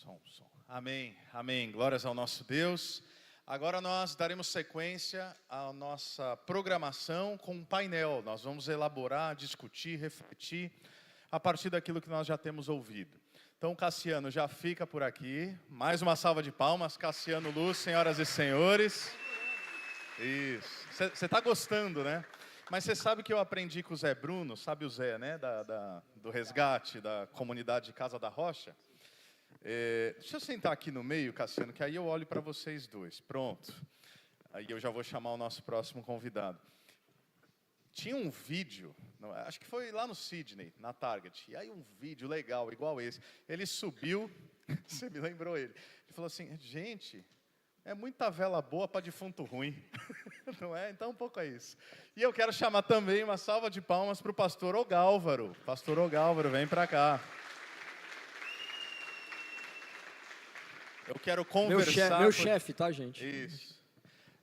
Som. Amém, amém. Glórias ao nosso Deus. Agora nós daremos sequência à nossa programação com um painel. Nós vamos elaborar, discutir, refletir a partir daquilo que nós já temos ouvido. Então, Cassiano já fica por aqui. Mais uma salva de palmas. Cassiano Luz, senhoras e senhores. Isso. Você está gostando, né? Mas você sabe que eu aprendi com o Zé Bruno, sabe o Zé, né? Do resgate, da comunidade de Casa da Rocha. Deixa eu sentar aqui no meio, Cassiano, que aí eu olho para vocês dois. Pronto. Aí eu já vou chamar o nosso próximo convidado. Tinha um vídeo, acho que foi lá no Sydney, na Target. E aí um vídeo legal, igual esse. Ele subiu, você me lembrou ele. Ele falou assim, gente, é muita vela boa para defunto ruim. Não é? Então um pouco é isso. E eu quero chamar também uma salva de palmas para o pastor Ogálvaro. Pastor Ogálvaro, vem para cá. Eu quero conversar... Meu chefe, tá, gente? Isso.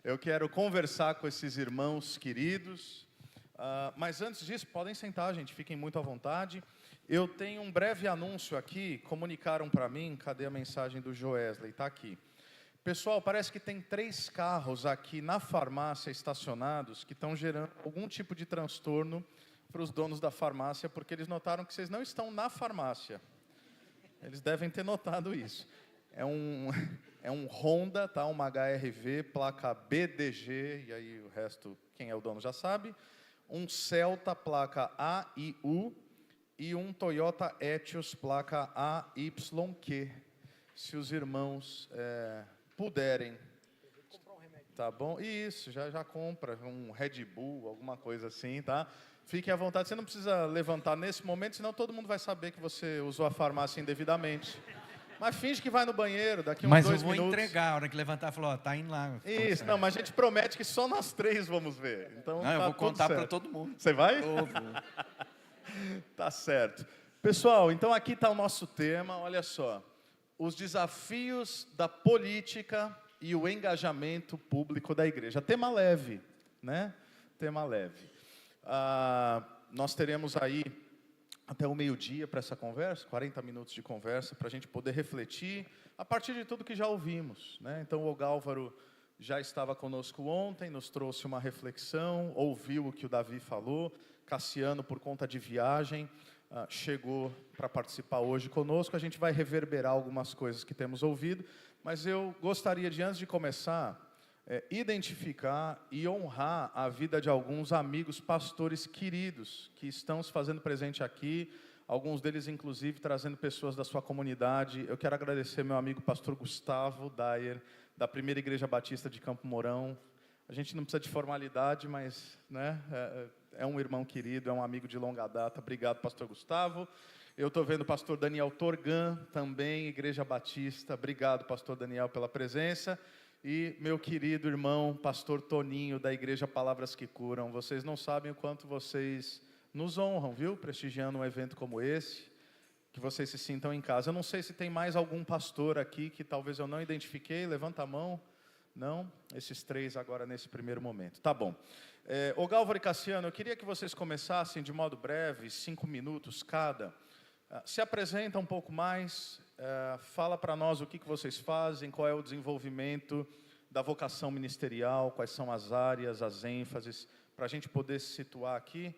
Eu quero conversar com esses irmãos queridos. Mas antes disso, podem sentar, gente. Fiquem muito à vontade. Eu tenho um breve anúncio aqui. Comunicaram para mim. Cadê a mensagem do Joesley? Está aqui. Pessoal, parece que tem 3 carros aqui na farmácia estacionados que estão gerando algum tipo de transtorno para os donos da farmácia, porque eles notaram que vocês não estão na farmácia. Eles devem ter notado isso. É um Honda, tá? Uma HR-V, placa BDG, e aí o resto, quem é o dono já sabe. Um Celta, placa AIU, e um Toyota Etios, placa AYQ. Se os irmãos puderem. Tá bom? Isso, já compra um Red Bull, alguma coisa assim, tá? Fiquem à vontade, você não precisa levantar nesse momento, senão todo mundo vai saber que você usou a farmácia indevidamente. Mas finge que vai no banheiro, daqui uns 2 minutos. Mas eu vou entregar, a hora que levantar, falou, ó, tá indo lá. Isso, não, mas a gente promete que só nós 3 vamos ver. Então, não, tá, eu vou contar para certo. todo mundo. Você vai? Vou. Tá certo. Pessoal, então aqui está o nosso tema, olha só. Os desafios da política e o engajamento público da igreja. Tema leve, né? Tema leve. Nós teremos aí até o meio-dia para essa conversa, 40 minutos de conversa, para a gente poder refletir a partir de tudo que já ouvimos, né? Então, o Ogálvaro já estava conosco ontem, nos trouxe uma reflexão, ouviu o que o Davi falou. Cassiano, por conta de viagem, chegou para participar hoje conosco. A gente vai reverberar algumas coisas que temos ouvido, mas eu gostaria de, antes de começar, identificar e honrar a vida de alguns amigos pastores queridos que estão se fazendo presente aqui, alguns deles inclusive trazendo pessoas da sua comunidade. Eu quero agradecer meu amigo pastor Gustavo Dyer, da Primeira Igreja Batista de Campo Mourão. A gente não precisa de formalidade, mas né, é um irmão querido, é um amigo de longa data. Obrigado, pastor Gustavo. Eu estou vendo o pastor Daniel Torgan, também Igreja Batista. Obrigado, pastor Daniel, pela presença. E meu querido irmão, pastor Toninho, da Igreja Palavras que Curam. Vocês não sabem o quanto vocês nos honram, viu? Prestigiando um evento como esse, que vocês se sintam em casa. Eu não sei se tem mais algum pastor aqui que talvez eu não identifiquei. Levanta a mão. Não? Esses 3 agora nesse primeiro momento. Tá bom. Ogálvaro e Cassiano, eu queria que vocês começassem de modo breve, 5 minutos cada. Se apresenta um pouco mais, fala para nós o que vocês fazem, qual é o desenvolvimento da vocação ministerial, quais são as áreas, as ênfases, para a gente poder se situar aqui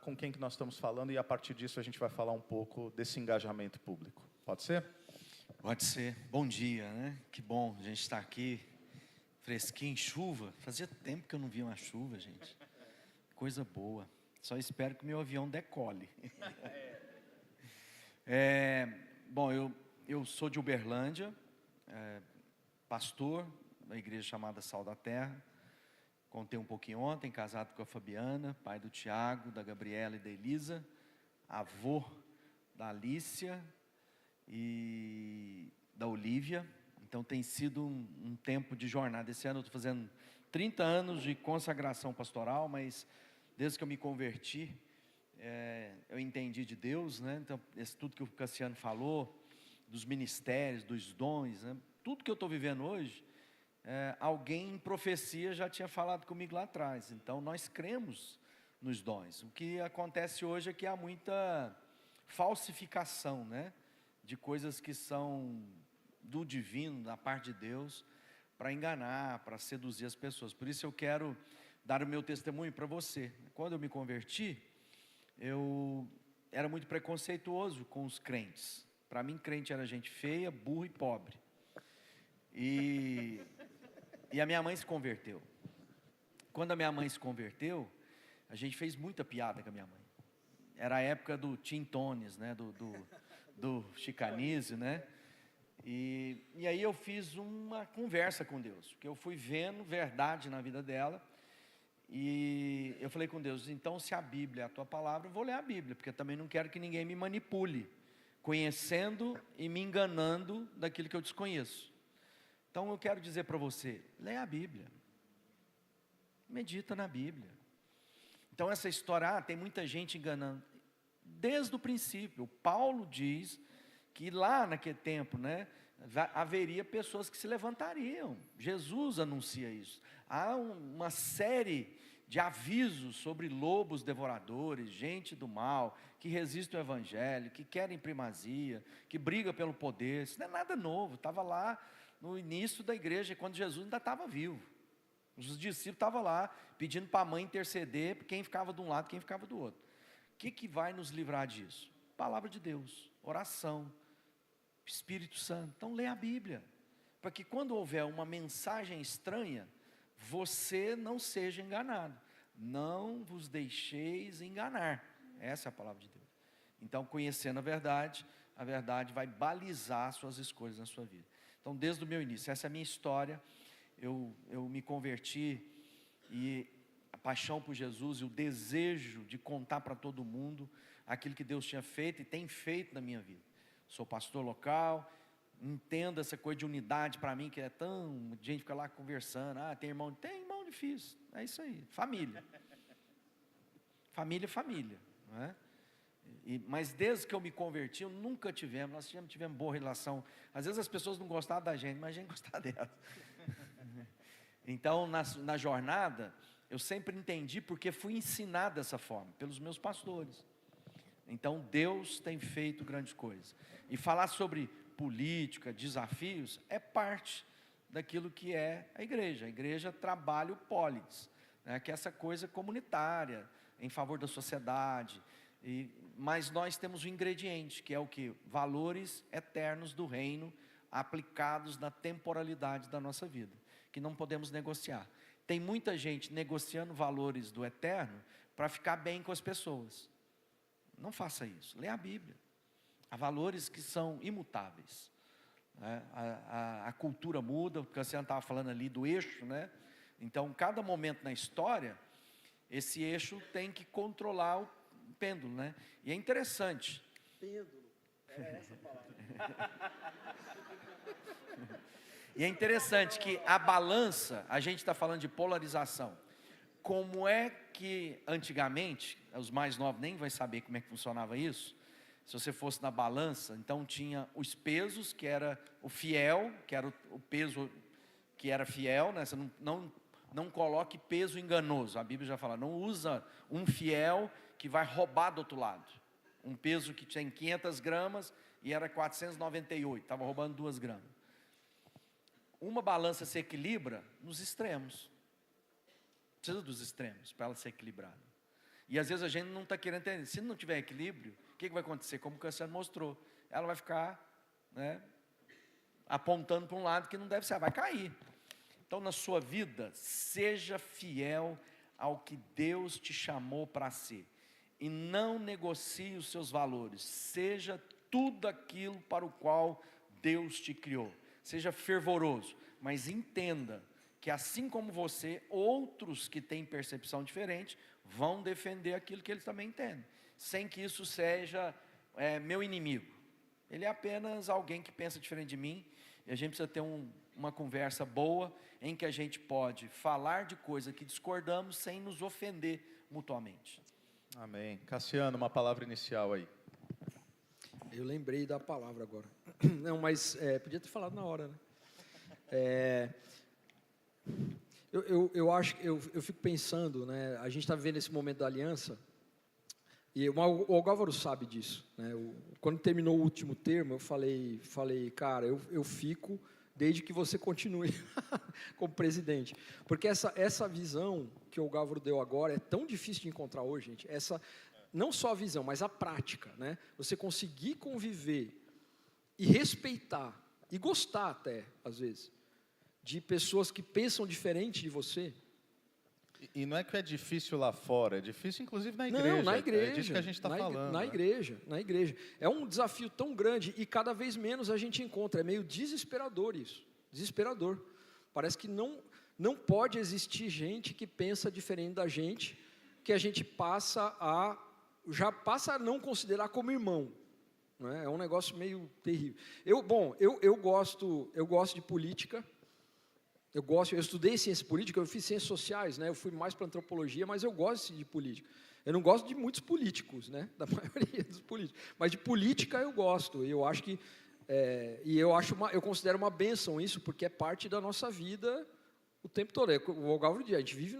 com quem que nós estamos falando, e a partir disso a gente vai falar um pouco desse engajamento público. Pode ser? Pode ser. Bom dia, né? Que bom a gente estar aqui, fresquinho, chuva. Fazia tempo que eu não via uma chuva, gente. Coisa boa. Só espero que o meu avião decole. Bom, eu sou de Uberlândia, pastor da igreja chamada Sal da Terra. Contei um pouquinho ontem, casado com a Fabiana, pai do Tiago, da Gabriela e da Elisa, avô da Alícia e da Olívia. Então tem sido um tempo de jornada. Esse ano eu estou fazendo 30 anos de consagração pastoral, mas desde que eu me converti, eu entendi de Deus, né? Então, tudo que o Cassiano falou, dos ministérios, dos dons, né? Tudo que eu estou vivendo hoje, alguém em profecia já tinha falado comigo lá atrás. Então, nós cremos nos dons. O que acontece hoje é que há muita falsificação, né? de coisas que são do divino, da parte de Deus, para enganar, para seduzir as pessoas. Por isso eu quero dar o meu testemunho para você. Quando eu me converti, eu era muito preconceituoso com os crentes. Para mim, crente era gente feia, burra e pobre. E a minha mãe se converteu. Quando a minha mãe se converteu, a gente fez muita piada com a minha mãe. Era a época do Tim Tones, né? do Chicanísio, né? E aí eu fiz uma conversa com Deus, porque eu fui vendo verdade na vida dela. E eu falei com Deus, então se a Bíblia é a tua palavra, eu vou ler a Bíblia, porque eu também não quero que ninguém me manipule, conhecendo e me enganando daquilo que eu desconheço. Então eu quero dizer para você, leia a Bíblia, medita na Bíblia. Então essa história, tem muita gente enganando, desde o princípio. Paulo diz que lá naquele tempo, né, haveria pessoas que se levantariam. Jesus anuncia isso. Há uma série de avisos sobre lobos devoradores, gente do mal, que resiste ao evangelho, que querem primazia, que briga pelo poder. Isso não é nada novo, estava lá no início da igreja, quando Jesus ainda estava vivo. Os discípulos estavam lá, pedindo para a mãe interceder, quem ficava de um lado, quem ficava do outro. O que vai nos livrar disso? Palavra de Deus, oração, Espírito Santo. Então leia a Bíblia, para que quando houver uma mensagem estranha, você não seja enganado. Não vos deixeis enganar. Essa é a palavra de Deus. Então, conhecendo a verdade vai balizar suas escolhas na sua vida. Então, desde o meu início, essa é a minha história. Eu me converti, e a paixão por Jesus e o desejo de contar para todo mundo aquilo que Deus tinha feito e tem feito na minha vida. Sou pastor local, entendo essa coisa de unidade para mim, que é tão... gente fica lá conversando, tem irmão difícil, é isso aí, família. Família, não é? Mas desde que eu me converti, nós tivemos boa relação. Às vezes as pessoas não gostavam da gente, mas a gente gostava delas. Então, na jornada, eu sempre entendi, porque fui ensinado dessa forma, pelos meus pastores. Então, Deus tem feito grandes coisas. E falar sobre política, desafios, é parte daquilo que é a igreja. A igreja trabalha o polis, né, que é essa coisa comunitária, em favor da sociedade. Mas nós temos um ingrediente, que é o quê? Valores eternos do reino, aplicados na temporalidade da nossa vida, que não podemos negociar. Tem muita gente negociando valores do eterno para ficar bem com as pessoas. Não faça isso, leia a Bíblia. Há valores que são imutáveis, né? A cultura muda, porque você estava falando ali do eixo, né? Então, cada momento na história, esse eixo tem que controlar o pêndulo, né? E é interessante. Pêndulo, é essa palavra. E é interessante que a balança, a gente está falando de polarização. Como é que antigamente, os mais novos nem vai saber como é que funcionava isso. Se você fosse na balança, então tinha os pesos, que era o fiel, que era o peso que era fiel, né? Você não coloque peso enganoso. A Bíblia já fala, não usa um fiel que vai roubar do outro lado. Um peso que tinha 500 gramas e era 498, estava roubando 2 gramas. Uma balança se equilibra nos extremos. Precisa dos extremos para ela ser equilibrada. E às vezes a gente não está querendo entender. Se não tiver equilíbrio, o que vai acontecer? Como o Cassiano mostrou, ela vai ficar, né, apontando para um lado que não deve ser, vai cair. Então, na sua vida, seja fiel ao que Deus te chamou para ser. E não negocie os seus valores. Seja tudo aquilo para o qual Deus te criou. Seja fervoroso, mas entenda que assim como você, outros que têm percepção diferente, vão defender aquilo que eles também entendem. Sem que isso seja meu inimigo. Ele é apenas alguém que pensa diferente de mim. E a gente precisa ter uma conversa boa, em que a gente pode falar de coisa que discordamos, sem nos ofender mutuamente. Amém. Cassiano, uma palavra inicial aí. Eu lembrei da palavra agora. Não, mas podia ter falado na hora, né? Eu acho, eu fico pensando, né? A gente está vivendo esse momento da aliança, O Álvaro sabe disso, né? Quando terminou o último termo, eu falei, cara, eu fico desde que você continue como presidente. Porque essa visão que o Álvaro deu agora é tão difícil de encontrar hoje, gente. Não só a visão, mas a prática, né? Você conseguir conviver e respeitar, e gostar até, às vezes, de pessoas que pensam diferente de você. E não é que é difícil lá fora, é difícil inclusive na igreja. Não, na igreja. É disso que a gente está falando. Na igreja. É um desafio tão grande e cada vez menos a gente encontra. É meio desesperador isso. Desesperador. Parece que não pode existir gente que pensa diferente da gente, que a gente já passa a não considerar como irmão. Né? É um negócio meio terrível. Eu gosto de política. Eu estudei ciência política, eu fiz ciências sociais, né? Eu fui mais para antropologia, mas eu gosto de política. Eu não gosto de muitos políticos, né? Da maioria dos políticos, mas de política eu gosto. E eu acho que eu considero uma bênção isso, porque é parte da nossa vida o tempo todo. O Galvão diz, a gente vive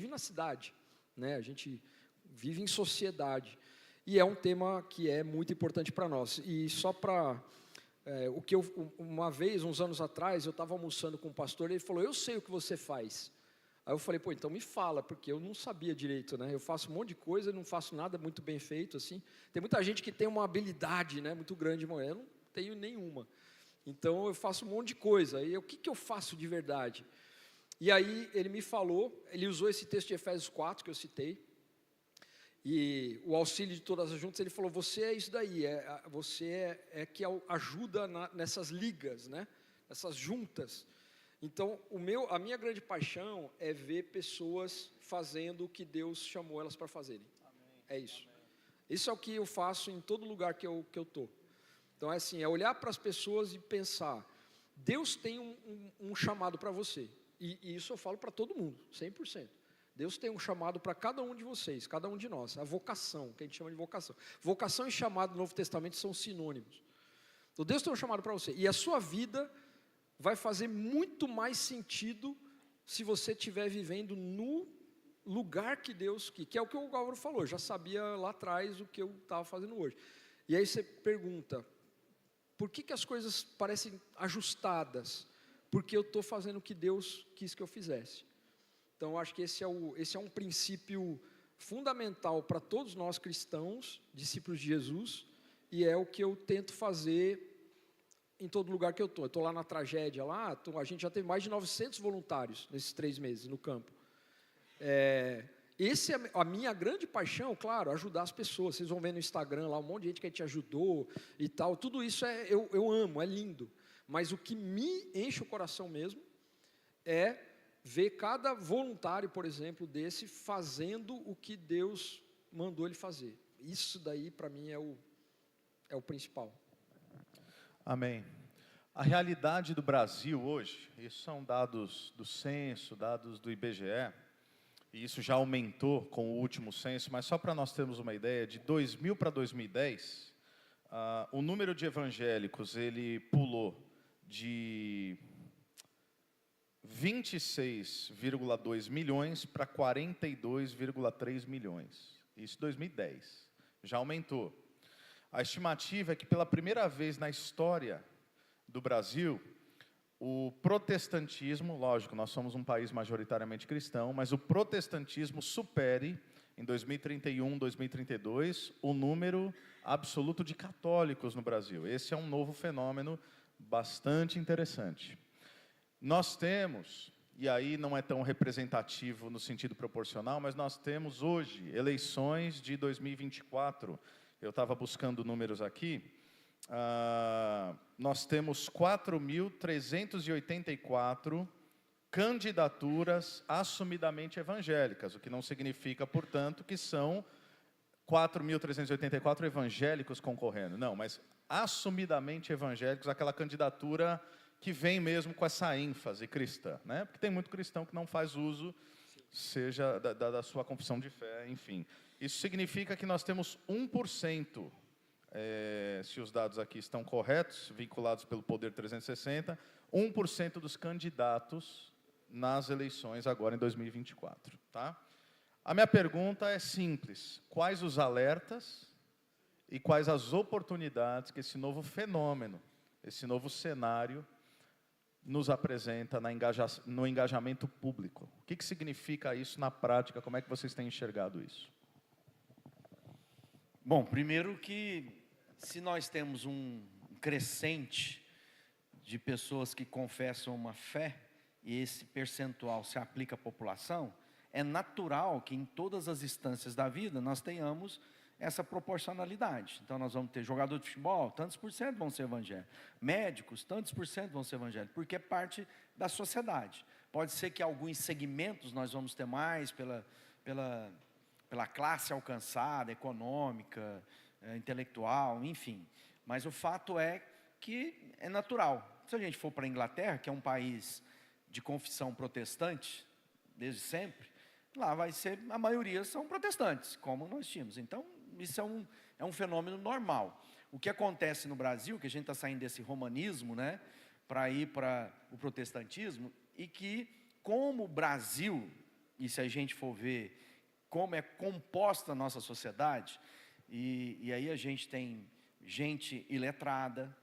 na cidade, né? A gente vive em sociedade. E é um tema que é muito importante para nós. E só para uma vez, uns anos atrás, eu estava almoçando com um pastor e ele falou, eu sei o que você faz. Aí eu falei, então me fala, porque eu não sabia direito, né? Eu faço um monte de coisa, não faço nada muito bem feito, assim. Tem muita gente que tem uma habilidade, né, muito grande, mas eu não tenho nenhuma. Então eu faço um monte de coisa. E o que eu faço de verdade? E aí ele me falou, ele usou esse texto de Efésios 4 que eu citei, e o auxílio de todas as juntas, ele falou, você é isso daí, você é que ajuda nessas ligas, né? Nessas juntas. Então, a minha grande paixão é ver pessoas fazendo o que Deus chamou elas para fazerem. Amém. É isso. Amém. Isso é o que eu faço em todo lugar que eu estou. Então, é assim, é olhar para as pessoas e pensar, Deus tem um chamado para você. E isso eu falo para todo mundo, 100%. Deus tem um chamado para cada um de vocês, cada um de nós, a vocação, que a gente chama de vocação. Vocação e chamado no Novo Testamento são sinônimos. Então Deus tem um chamado para você, e a sua vida vai fazer muito mais sentido se você estiver vivendo no lugar que Deus, que é o que o Álvaro falou, já sabia lá atrás o que eu estava fazendo hoje. E aí você pergunta, por que as coisas parecem ajustadas? Porque eu estou fazendo o que Deus quis que eu fizesse. Então, eu acho que esse é um princípio fundamental para todos nós cristãos, discípulos de Jesus, e é o que eu tento fazer em todo lugar que eu estou. Eu estou lá na tragédia, a gente já teve mais de 900 voluntários nesses 3 meses no campo. Essa é a minha grande paixão, claro, ajudar as pessoas. Vocês vão ver no Instagram lá um monte de gente que a gente ajudou e tal. Tudo isso eu amo, é lindo. Mas o que me enche o coração mesmo é ver cada voluntário, por exemplo, desse fazendo o que Deus mandou ele fazer. Isso daí, para mim, é o principal. Amém. A realidade do Brasil hoje, isso são dados do censo, dados do IBGE, e isso já aumentou com o último censo, mas só para nós termos uma ideia, de 2000 para 2010, o número de evangélicos, ele pulou de 26,2 milhões para 42,3 milhões. Isso em 2010. Já aumentou. A estimativa é que pela primeira vez na história do Brasil, o protestantismo, lógico, nós somos um país majoritariamente cristão, mas o protestantismo supere, em 2031, 2032, o número absoluto de católicos no Brasil. Esse é um novo fenômeno bastante interessante. Nós temos, e aí não é tão representativo no sentido proporcional, mas nós temos hoje eleições de 2024. Eu estava buscando números aqui. Nós temos 4.384 candidaturas assumidamente evangélicas, o que não significa, portanto, que são 4.384 evangélicos concorrendo. Não, mas assumidamente evangélicos, aquela candidatura que vem mesmo com essa ênfase cristã, né? Porque tem muito cristão que não faz uso, seja da sua confissão de fé, enfim. Isso significa que nós temos 1%, se os dados aqui estão corretos, vinculados pelo Poder 360, 1% dos candidatos nas eleições agora em 2024, tá? A minha pergunta é simples: quais os alertas e quais as oportunidades que esse novo fenômeno, esse novo cenário, nos apresenta no engajamento público? O que significa isso na prática? Como é que vocês têm enxergado isso? Bom, primeiro que se nós temos um crescente de pessoas que confessam uma fé, e esse percentual se aplica à população, é natural que em todas as instâncias da vida nós tenhamos essa proporcionalidade. Então nós vamos ter jogador de futebol, tantos por cento vão ser evangélicos, médicos, tantos por cento vão ser evangélicos, porque é parte da sociedade. Pode ser que alguns segmentos nós vamos ter mais pela classe alcançada, econômica, intelectual, enfim. Mas o fato é que é natural. Se a gente for para a Inglaterra, que é um país de confissão protestante, desde sempre, lá vai ser, a maioria são protestantes, como nós tínhamos. Então, isso é um fenômeno normal. O que acontece no Brasil, que a gente está saindo desse romanismo, né, para ir para o protestantismo, e que, como o Brasil, e se a gente for ver como é composta a nossa sociedade, e aí a gente tem gente iletrada,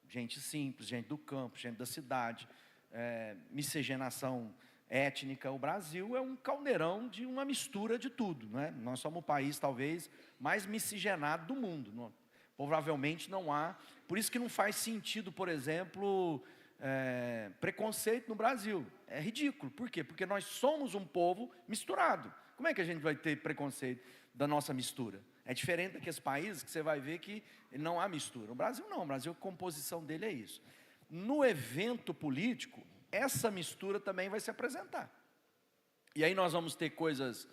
gente simples, gente do campo, gente da cidade, miscigenação étnica. O Brasil é um caldeirão de uma mistura de tudo, né? Nós somos o país talvez mais miscigenado do mundo. Provavelmente não há, por isso que não faz sentido, por exemplo, preconceito no Brasil. É ridículo. Por quê? Porque nós somos um povo misturado. Como é que a gente vai ter preconceito da nossa mistura? É diferente daqueles países que você vai ver que não há mistura. O Brasil não, o Brasil, a composição dele é isso. No evento político, essa mistura também vai se apresentar. E aí nós vamos ter coisas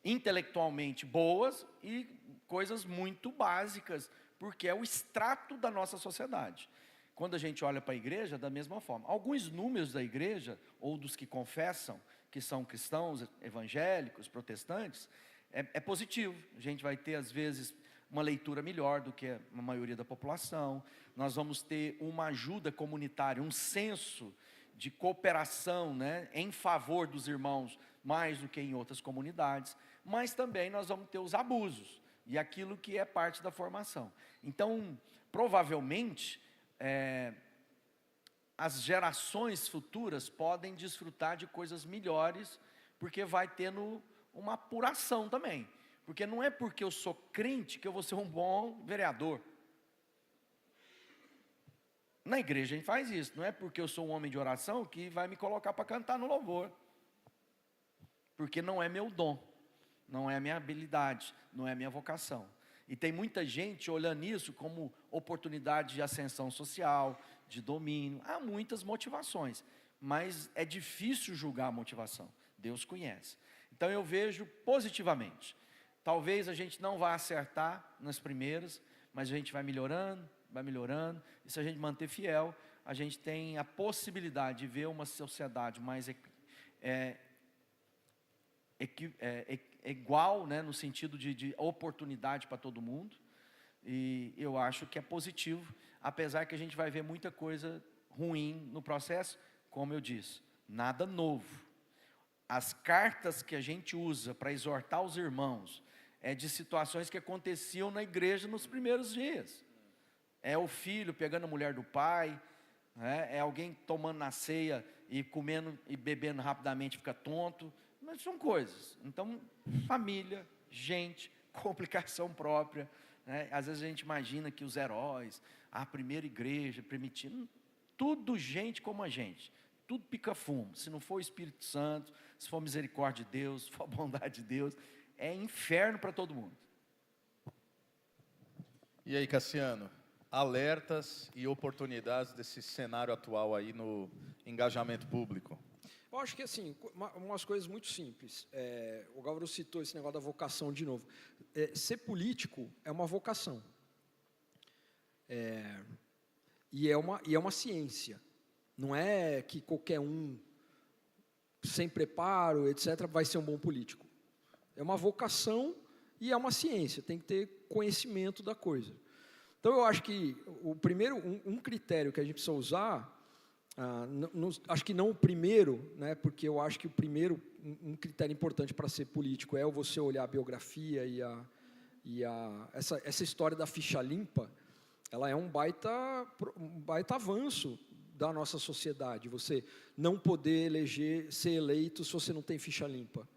intelectualmente boas e coisas muito básicas, porque é o extrato da nossa sociedade. Quando a gente olha para a igreja, da mesma forma. Alguns números da igreja, ou dos que confessam, que são cristãos, evangélicos, protestantes, é positivo. A gente vai ter, às vezes, uma leitura melhor do que a maioria da população. Nós vamos ter uma ajuda comunitária, um senso de cooperação, né, em favor dos irmãos, mais do que em outras comunidades. Mas também nós vamos ter os abusos, e aquilo que é parte da formação. Então, provavelmente, as gerações futuras podem desfrutar de coisas melhores, porque vai tendo uma apuração também. Porque não é porque eu sou crente que eu vou ser um bom vereador. Na igreja a gente faz isso. Não é porque eu sou um homem de oração que vai me colocar para cantar no louvor. Porque não é meu dom, não é a minha habilidade, não é a minha vocação. E tem muita gente olhando isso como oportunidade de ascensão social, de domínio. Há muitas motivações, mas é difícil julgar a motivação. Deus conhece. Então eu vejo positivamente. Talvez a gente não vá acertar nas primeiras, mas a gente vai melhorando, e se a gente manter fiel, a gente tem a possibilidade de ver uma sociedade mais igual, né, no sentido de oportunidade para todo mundo, e eu acho que é positivo, apesar que a gente vai ver muita coisa ruim no processo, como eu disse, nada novo. As cartas que a gente usa para exortar os irmãos é de situações que aconteciam na igreja nos primeiros dias. É o filho pegando a mulher do pai, né? É alguém tomando na ceia e comendo e bebendo rapidamente, fica tonto. Mas são coisas. Então, família, gente, complicação própria, né? Às vezes a gente imagina que os heróis, a primeira igreja primitiva, tudo gente como a gente. Tudo pica-fumo. Se não for o Espírito Santo, se for misericórdia de Deus, se for a bondade de Deus, é inferno para todo mundo. E aí, Cassiano, alertas e oportunidades desse cenário atual aí no engajamento público? Eu acho que, assim, umas coisas muito simples. O Gálvaro citou esse negócio da vocação de novo. Ser político é uma vocação. E é uma ciência. Não é que qualquer um, sem preparo, etc., vai ser um bom político. É uma vocação e é uma ciência. Tem que ter conhecimento da coisa. Então, eu acho que o primeiro, um critério que a gente precisa usar Acho que não o primeiro, né, porque eu acho que o primeiro, um critério importante para ser político é você olhar a biografia essa história da ficha limpa, ela é um baita avanço da nossa sociedade, você não poder ser eleito se você não tem ficha limpa.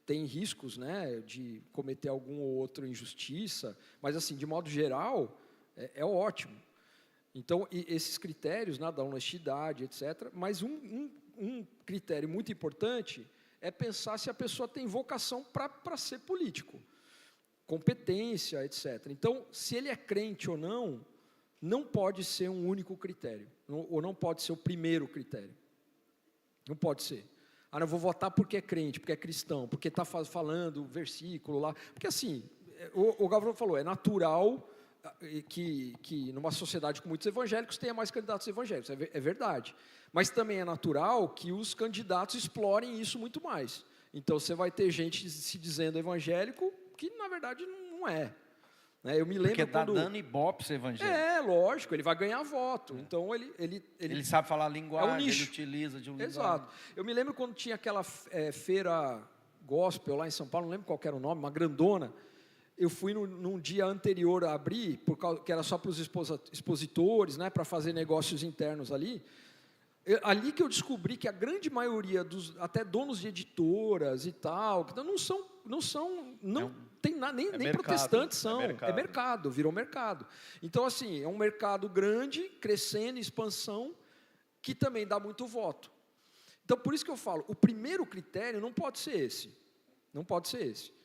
Tem riscos, né, de cometer algum ou outro injustiça, mas assim, de modo geral, é ótimo. Então, esses critérios, né, da honestidade, etc. Mas um critério muito importante é pensar se a pessoa tem vocação para ser político, competência, etc. Então, se ele é crente ou não pode ser um único critério, ou não pode ser o primeiro critério. Não pode ser. Não vou votar porque é crente, porque é cristão, porque está falando o versículo lá. Porque assim, o Galvão falou, é natural que numa sociedade com muitos evangélicos tenha mais candidatos evangélicos, é verdade. Mas também é natural que os candidatos explorem isso muito mais. Então você vai ter gente se dizendo evangélico que na verdade não é. Eu me lembro porque está dando ibope ser evangélico. Lógico, ele vai ganhar voto. Então ele sabe falar a linguagem, nicho. ele utiliza de um linguagem. Exato. Eu me lembro quando tinha aquela feira gospel lá em São Paulo, não lembro qual era o nome, uma grandona. Eu fui num dia anterior a abrir, que era só para os expositores, né, para fazer negócios internos ali. Ali que eu descobri que a grande maioria até donos de editoras e tal, que nem protestantes são. É mercado, virou mercado. Então, assim, é um mercado grande, crescendo, expansão, que também dá muito voto. Então, por isso que eu falo, o primeiro critério não pode ser esse. Não pode ser esse.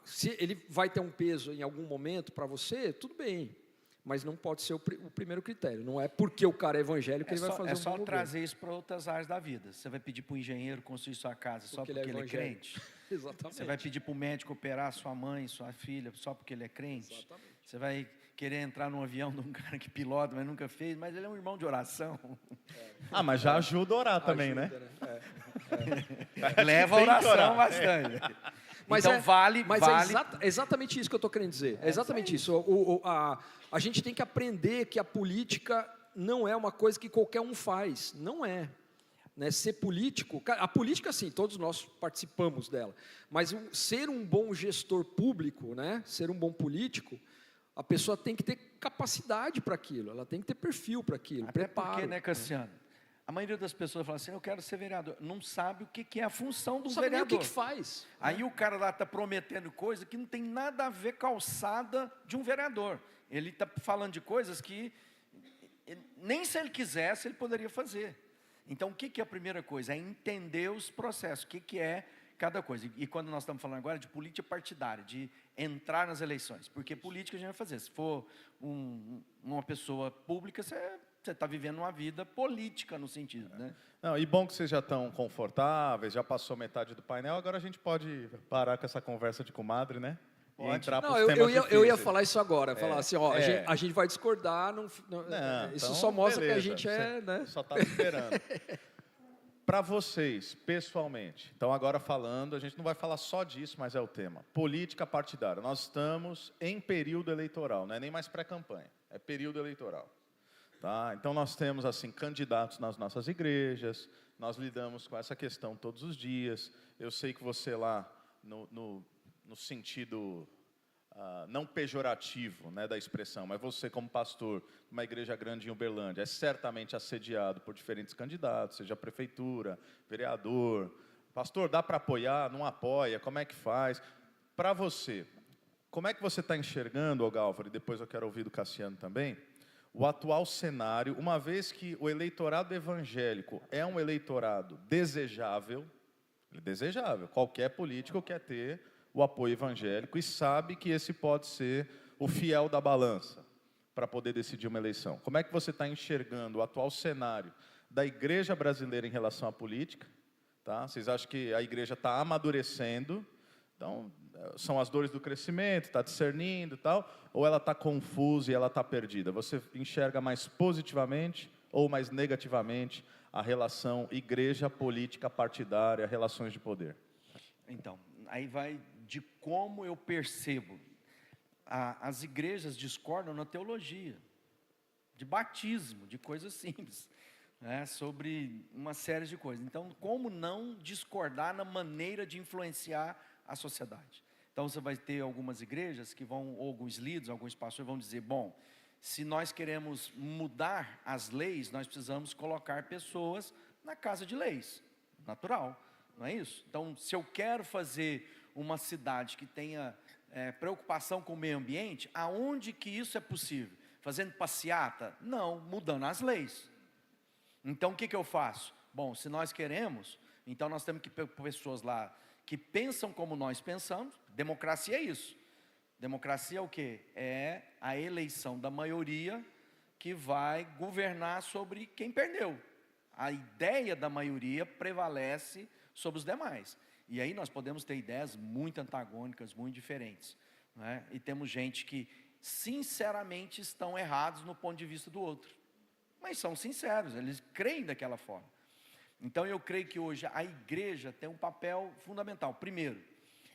Se ele vai ter um peso em algum momento para você, tudo bem, mas não pode ser o primeiro critério. Não é porque o cara é evangélico que ele vai fazer um bom governo. É só trazer governo. isso para outras áreas da vida. Você vai pedir para o engenheiro construir sua casa só porque ele é crente? Exatamente. Você vai pedir para o médico operar sua mãe, sua filha, só porque ele é crente? Exatamente. Você vai querer entrar num avião de um cara que pilota, mas nunca fez, mas ele é um irmão de oração. Mas já ajuda a orar também, né? Leva a oração bastante. Mas então vale. É exatamente isso que eu estou querendo dizer. É exatamente isso. A gente tem que aprender que a política não é uma coisa que qualquer um faz. Não é. Ser político, a política sim, todos nós participamos dela. Mas ser um bom gestor público, ser um bom político, a pessoa tem que ter capacidade para aquilo, ela tem que ter perfil para aquilo, até preparo. Porque, né, Cassiano? A maioria das pessoas fala assim, eu quero ser vereador. Não sabe o que é a função do vereador. Não sabe nem o que faz. Aí o cara lá está prometendo coisa que não tem nada a ver com a alçada de um vereador. Ele está falando de coisas que nem se ele quisesse, ele poderia fazer. Então, o que é a primeira coisa? É entender os processos, o que é cada coisa. E quando nós estamos falando agora de política partidária, de entrar nas eleições. Porque política a gente vai fazer. Se for uma pessoa pública, você está vivendo uma vida política no sentido, né? Não, e bom que vocês já estão confortáveis, já passou metade do painel, agora a gente pode parar com essa conversa de comadre, né? E entrar para os temas difíceis. Eu ia falar isso agora, falar assim, a gente vai discordar, isso então, só mostra beleza, que a gente né? Só está esperando. Para vocês, pessoalmente, então agora falando, a gente não vai falar só disso, mas é o tema, política partidária. Nós estamos em período eleitoral, não é nem mais pré-campanha, é período eleitoral. Tá? Então nós temos assim candidatos nas nossas igrejas, nós lidamos com essa questão todos os dias. Eu sei que você lá, no sentido não pejorativo, né, da expressão, mas você como pastor de uma igreja grande em Uberlândia é certamente assediado por diferentes candidatos, seja prefeitura, vereador. Pastor, dá para apoiar? Não apoia? Como é que faz? Para você, como é que você está enxergando, Galvão, e depois eu quero ouvir do Cassiano também, o atual cenário, uma vez que o eleitorado evangélico é um eleitorado desejável, qualquer político quer ter o apoio evangélico e sabe que esse pode ser o fiel da balança para poder decidir uma eleição. Como é que você está enxergando o atual cenário da igreja brasileira em relação à política? Tá? Vocês acham que a igreja está amadurecendo? Então, são as dores do crescimento, está discernindo e tal, ou ela está confusa e ela está perdida? Você enxerga mais positivamente ou mais negativamente a relação igreja, política, partidária, relações de poder? Então, aí vai de como eu percebo. As igrejas discordam na teologia. de batismo, de coisas simples, né, sobre uma série de coisas. Então, como não discordar na maneira de influenciar a sociedade? Então, você vai ter algumas igrejas que vão, ou alguns líderes, alguns pastores vão dizer, bom, se nós queremos mudar as leis, nós precisamos colocar pessoas na casa de leis, natural, não é isso? Então, se eu quero fazer uma cidade que tenha preocupação com o meio ambiente, aonde que isso é possível? Fazendo passeata? Não, mudando as leis. Então, o que eu faço? Bom, se nós queremos, então nós temos que ter pessoas lá que pensam como nós pensamos. Democracia é isso. Democracia é o quê? É a eleição da maioria que vai governar sobre quem perdeu. A ideia da maioria prevalece sobre os demais. E aí nós podemos ter ideias muito antagônicas, muito diferentes, né? E temos gente que, sinceramente, estão errados no ponto de vista do outro. Mas são sinceros, eles creem daquela forma. Então eu creio que hoje a igreja tem um papel fundamental. Primeiro,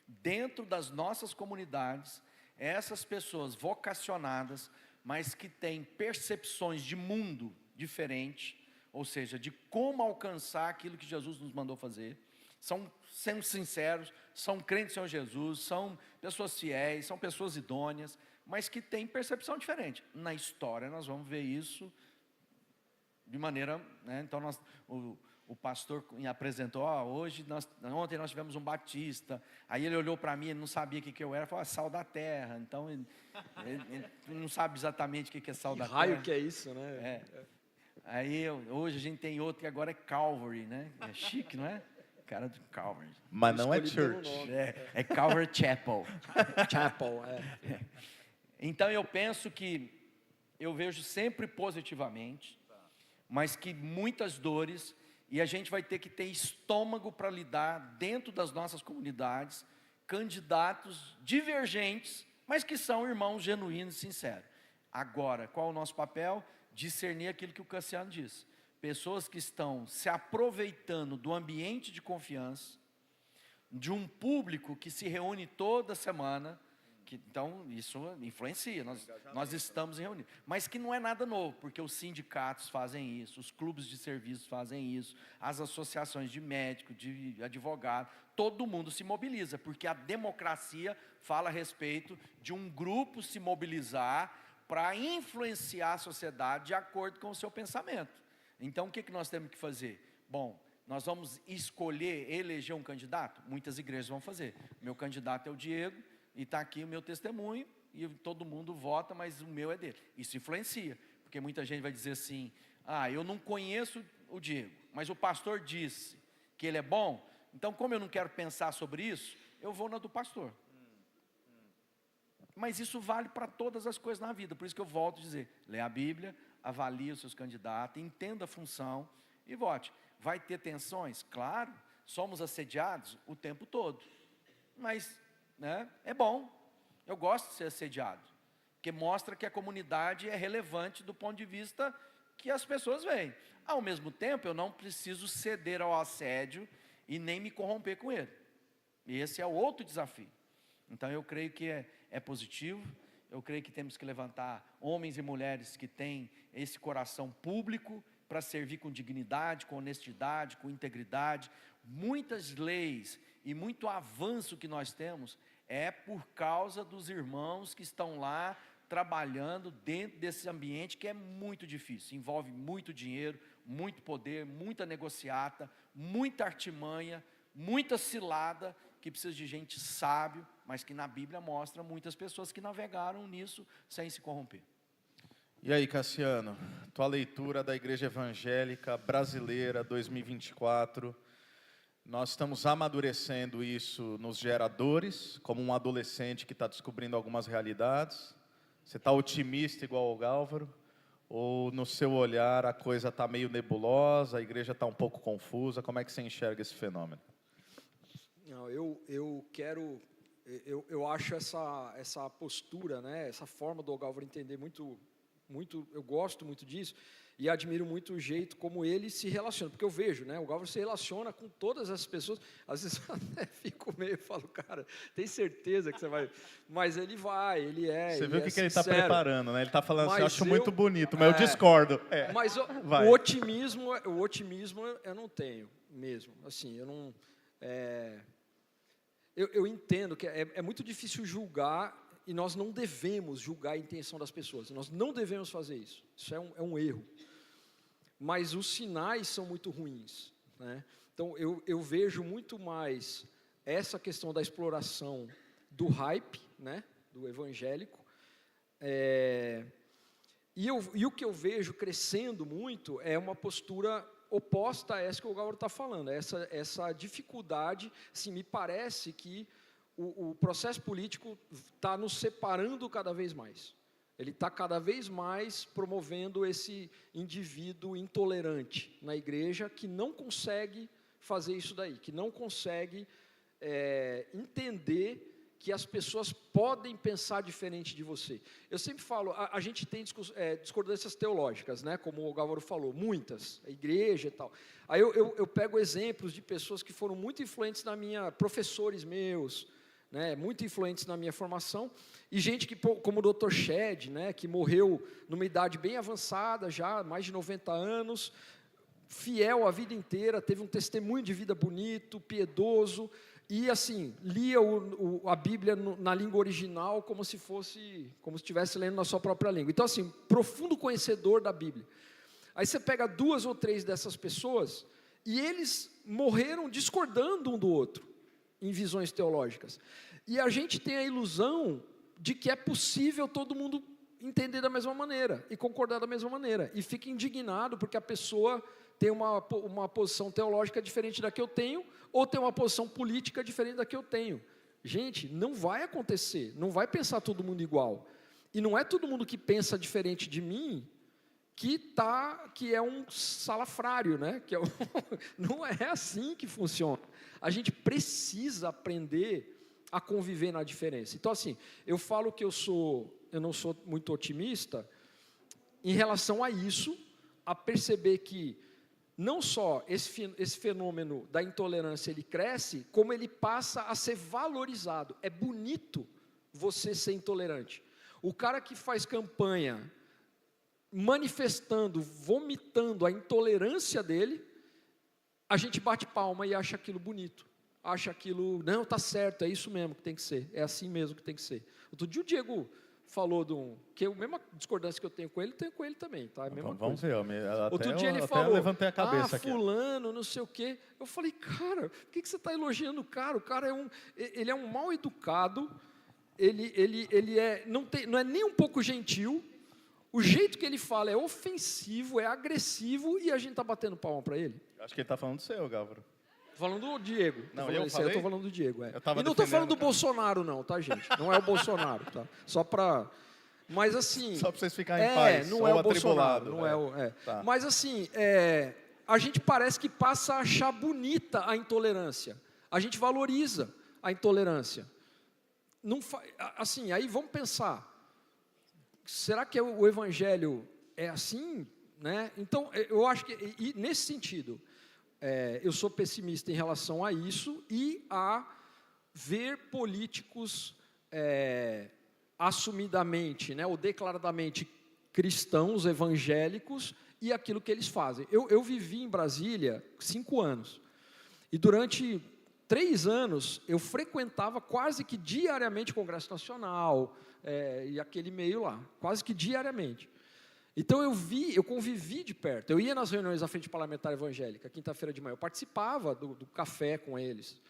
dentro das nossas comunidades, essas pessoas vocacionadas, mas que têm percepções de mundo diferente, ou seja, de como alcançar aquilo que Jesus nos mandou fazer, são, sendo sinceros, são crentes em Senhor Jesus, são pessoas fiéis, são pessoas idôneas, mas que têm percepção diferente. Na história nós vamos ver isso de maneira, né? Então o pastor apresentou, ontem nós tivemos um batista, aí ele olhou para mim, ele não sabia o que eu era, falou, sal da terra, então ele não sabe exatamente o que é sal da terra. Raio que é isso, né? Aí hoje a gente tem outro que agora é Calvary, né? É chique, não é? Cara do Calvary. Mas não é church. É Calvary Chapel. Chapel, Então eu penso que, eu vejo sempre positivamente, mas que muitas dores, e a gente vai ter que ter estômago para lidar dentro das nossas comunidades, candidatos divergentes, mas que são irmãos genuínos e sinceros. Agora, qual é o nosso papel? Discernir aquilo que o Cassiano disse. Pessoas que estão se aproveitando do ambiente de confiança, de um público que se reúne toda semana, então isso influencia, nós estamos reunidos, mas que não é nada novo, porque os sindicatos fazem isso, os clubes de serviços fazem isso, as associações de médicos, de advogados, todo mundo se mobiliza, porque a democracia fala a respeito de um grupo se mobilizar para influenciar a sociedade de acordo com o seu pensamento. Então o que nós temos que fazer? Bom, nós vamos escolher, eleger um candidato? Muitas igrejas vão fazer. Meu candidato é o Diego, e está aqui o meu testemunho, e todo mundo vota, mas o meu é dele. Isso influencia, porque muita gente vai dizer assim, eu não conheço o Diego, mas o pastor disse que ele é bom, então como eu não quero pensar sobre isso, eu vou na do pastor. Mas isso vale para todas as coisas na vida, por isso que eu volto a dizer, leia a Bíblia, avalie os seus candidatos, entenda a função e vote. Vai ter tensões? Claro, somos assediados o tempo todo, mas é bom, eu gosto de ser assediado, porque mostra que a comunidade é relevante do ponto de vista que as pessoas veem. Ao mesmo tempo, eu não preciso ceder ao assédio e nem me corromper com ele. Esse é o outro desafio. Então eu creio que é positivo, eu creio que temos que levantar homens e mulheres que têm esse coração público para servir com dignidade, com honestidade, com integridade. Muitas leis e muito avanço que nós temos é por causa dos irmãos que estão lá trabalhando dentro desse ambiente que é muito difícil, envolve muito dinheiro, muito poder, muita negociata, muita artimanha, muita cilada, que precisa de gente sábio, mas que na Bíblia mostra muitas pessoas que navegaram nisso sem se corromper. E aí, Cassiano, tua leitura da Igreja Evangélica Brasileira 2024, nós estamos amadurecendo isso nos geradores, como um adolescente que está descobrindo algumas realidades. Você está otimista igual ao Gálvaro? Ou no seu olhar a coisa está meio nebulosa, a igreja está um pouco confusa? Como é que você enxerga esse fenômeno? Não, eu acho essa postura, né, essa forma do Gálvaro entender muito eu gosto muito disso, e admiro muito o jeito como ele se relaciona, porque eu vejo, né, o Galvão se relaciona com todas as pessoas, às vezes eu até fico meio, falo, cara, tem certeza que você vai, mas ele vai, ele é Você viu o que ele sincero. está preparando, né? Ele está falando assim, eu Mas acho muito bonito, mas eu discordo. Mas Vai. o otimismo eu não tenho mesmo, assim, eu não, eu entendo que é muito difícil julgar, e nós não devemos julgar a intenção das pessoas, nós não devemos fazer isso, isso é um erro, mas os sinais são muito ruins, né? Então eu vejo muito mais essa questão da exploração do hype, né, do evangélico, e o que eu vejo crescendo muito é uma postura oposta a essa que o Galvão está falando, essa dificuldade, assim, me parece que o processo político está nos separando cada vez mais. Ele está cada vez mais promovendo esse indivíduo intolerante na igreja que não consegue fazer isso daí, que não consegue entender que as pessoas podem pensar diferente de você. Eu sempre falo, a gente tem discordâncias teológicas, né, como o Galvão falou, muitas, a igreja e tal. Aí eu pego exemplos de pessoas que foram muito influentes professores meus, né, muito influentes na minha formação, e gente como o Dr. Shed, né, que morreu numa idade bem avançada, já mais de 90 anos, fiel a vida inteira, teve um testemunho de vida bonito, piedoso, e assim, lia a Bíblia na língua original como se estivesse lendo na sua própria língua. Então assim, profundo conhecedor da Bíblia. Aí você pega 2 ou 3 dessas pessoas, e eles morreram discordando um do outro, em visões teológicas. E a gente tem a ilusão de que é possível todo mundo entender da mesma maneira, e concordar da mesma maneira, e fica indignado porque a pessoa tem uma posição teológica diferente da que eu tenho, ou tem uma posição política diferente da que eu tenho. Gente, não vai acontecer, não vai pensar todo mundo igual, e não é todo mundo que pensa diferente de mim, que é um salafrário, né? Não é assim que funciona. A gente precisa aprender a conviver na diferença. Então, assim, eu falo que eu não sou muito otimista em relação a isso, a perceber que não só esse fenômeno da intolerância ele cresce, como ele passa a ser valorizado. É bonito você ser intolerante. O cara que faz campanha manifestando, vomitando a intolerância dele, a gente bate palma e acha aquilo bonito, acha aquilo, não, está certo, é isso mesmo que tem que ser, é assim mesmo que tem que ser. Outro dia o Diego falou que a mesma discordância que eu tenho com ele também, tá? A mesma Vamos coisa. ver, Outro dia ele falou, eu levantei a cabeça aqui. fulano, não sei o quê. Eu falei, cara, por que você está elogiando o cara? O cara ele é um mal educado, não é nem um pouco gentil, o jeito que ele fala é ofensivo, é agressivo, e a gente está batendo palma para ele. Acho que ele está falando do seu, Gálvaro. Falando do Diego. Não, eu estou falando do Diego. Eu e não estou falando do cara. Bolsonaro, não, tá, gente? Não é o Bolsonaro, tá? Só para... Mas assim... Só para vocês ficarem em paz, não é o Bolsonaro. Não Tá. Mas assim, a gente parece que passa a achar bonita a intolerância. A gente valoriza a intolerância. Assim, aí vamos pensar. Será que o evangelho é assim, né? Então, eu acho que, nesse sentido, eu sou pessimista em relação a isso e a ver políticos assumidamente, né, ou declaradamente cristãos, evangélicos, e aquilo que eles fazem. Eu vivi em Brasília 5 anos, e durante 3 anos, eu frequentava quase que diariamente o Congresso Nacional, e aquele meio lá, quase que diariamente. Então eu convivi de perto, eu ia nas reuniões da Frente Parlamentar Evangélica, quinta-feira de manhã, eu participava do café com eles.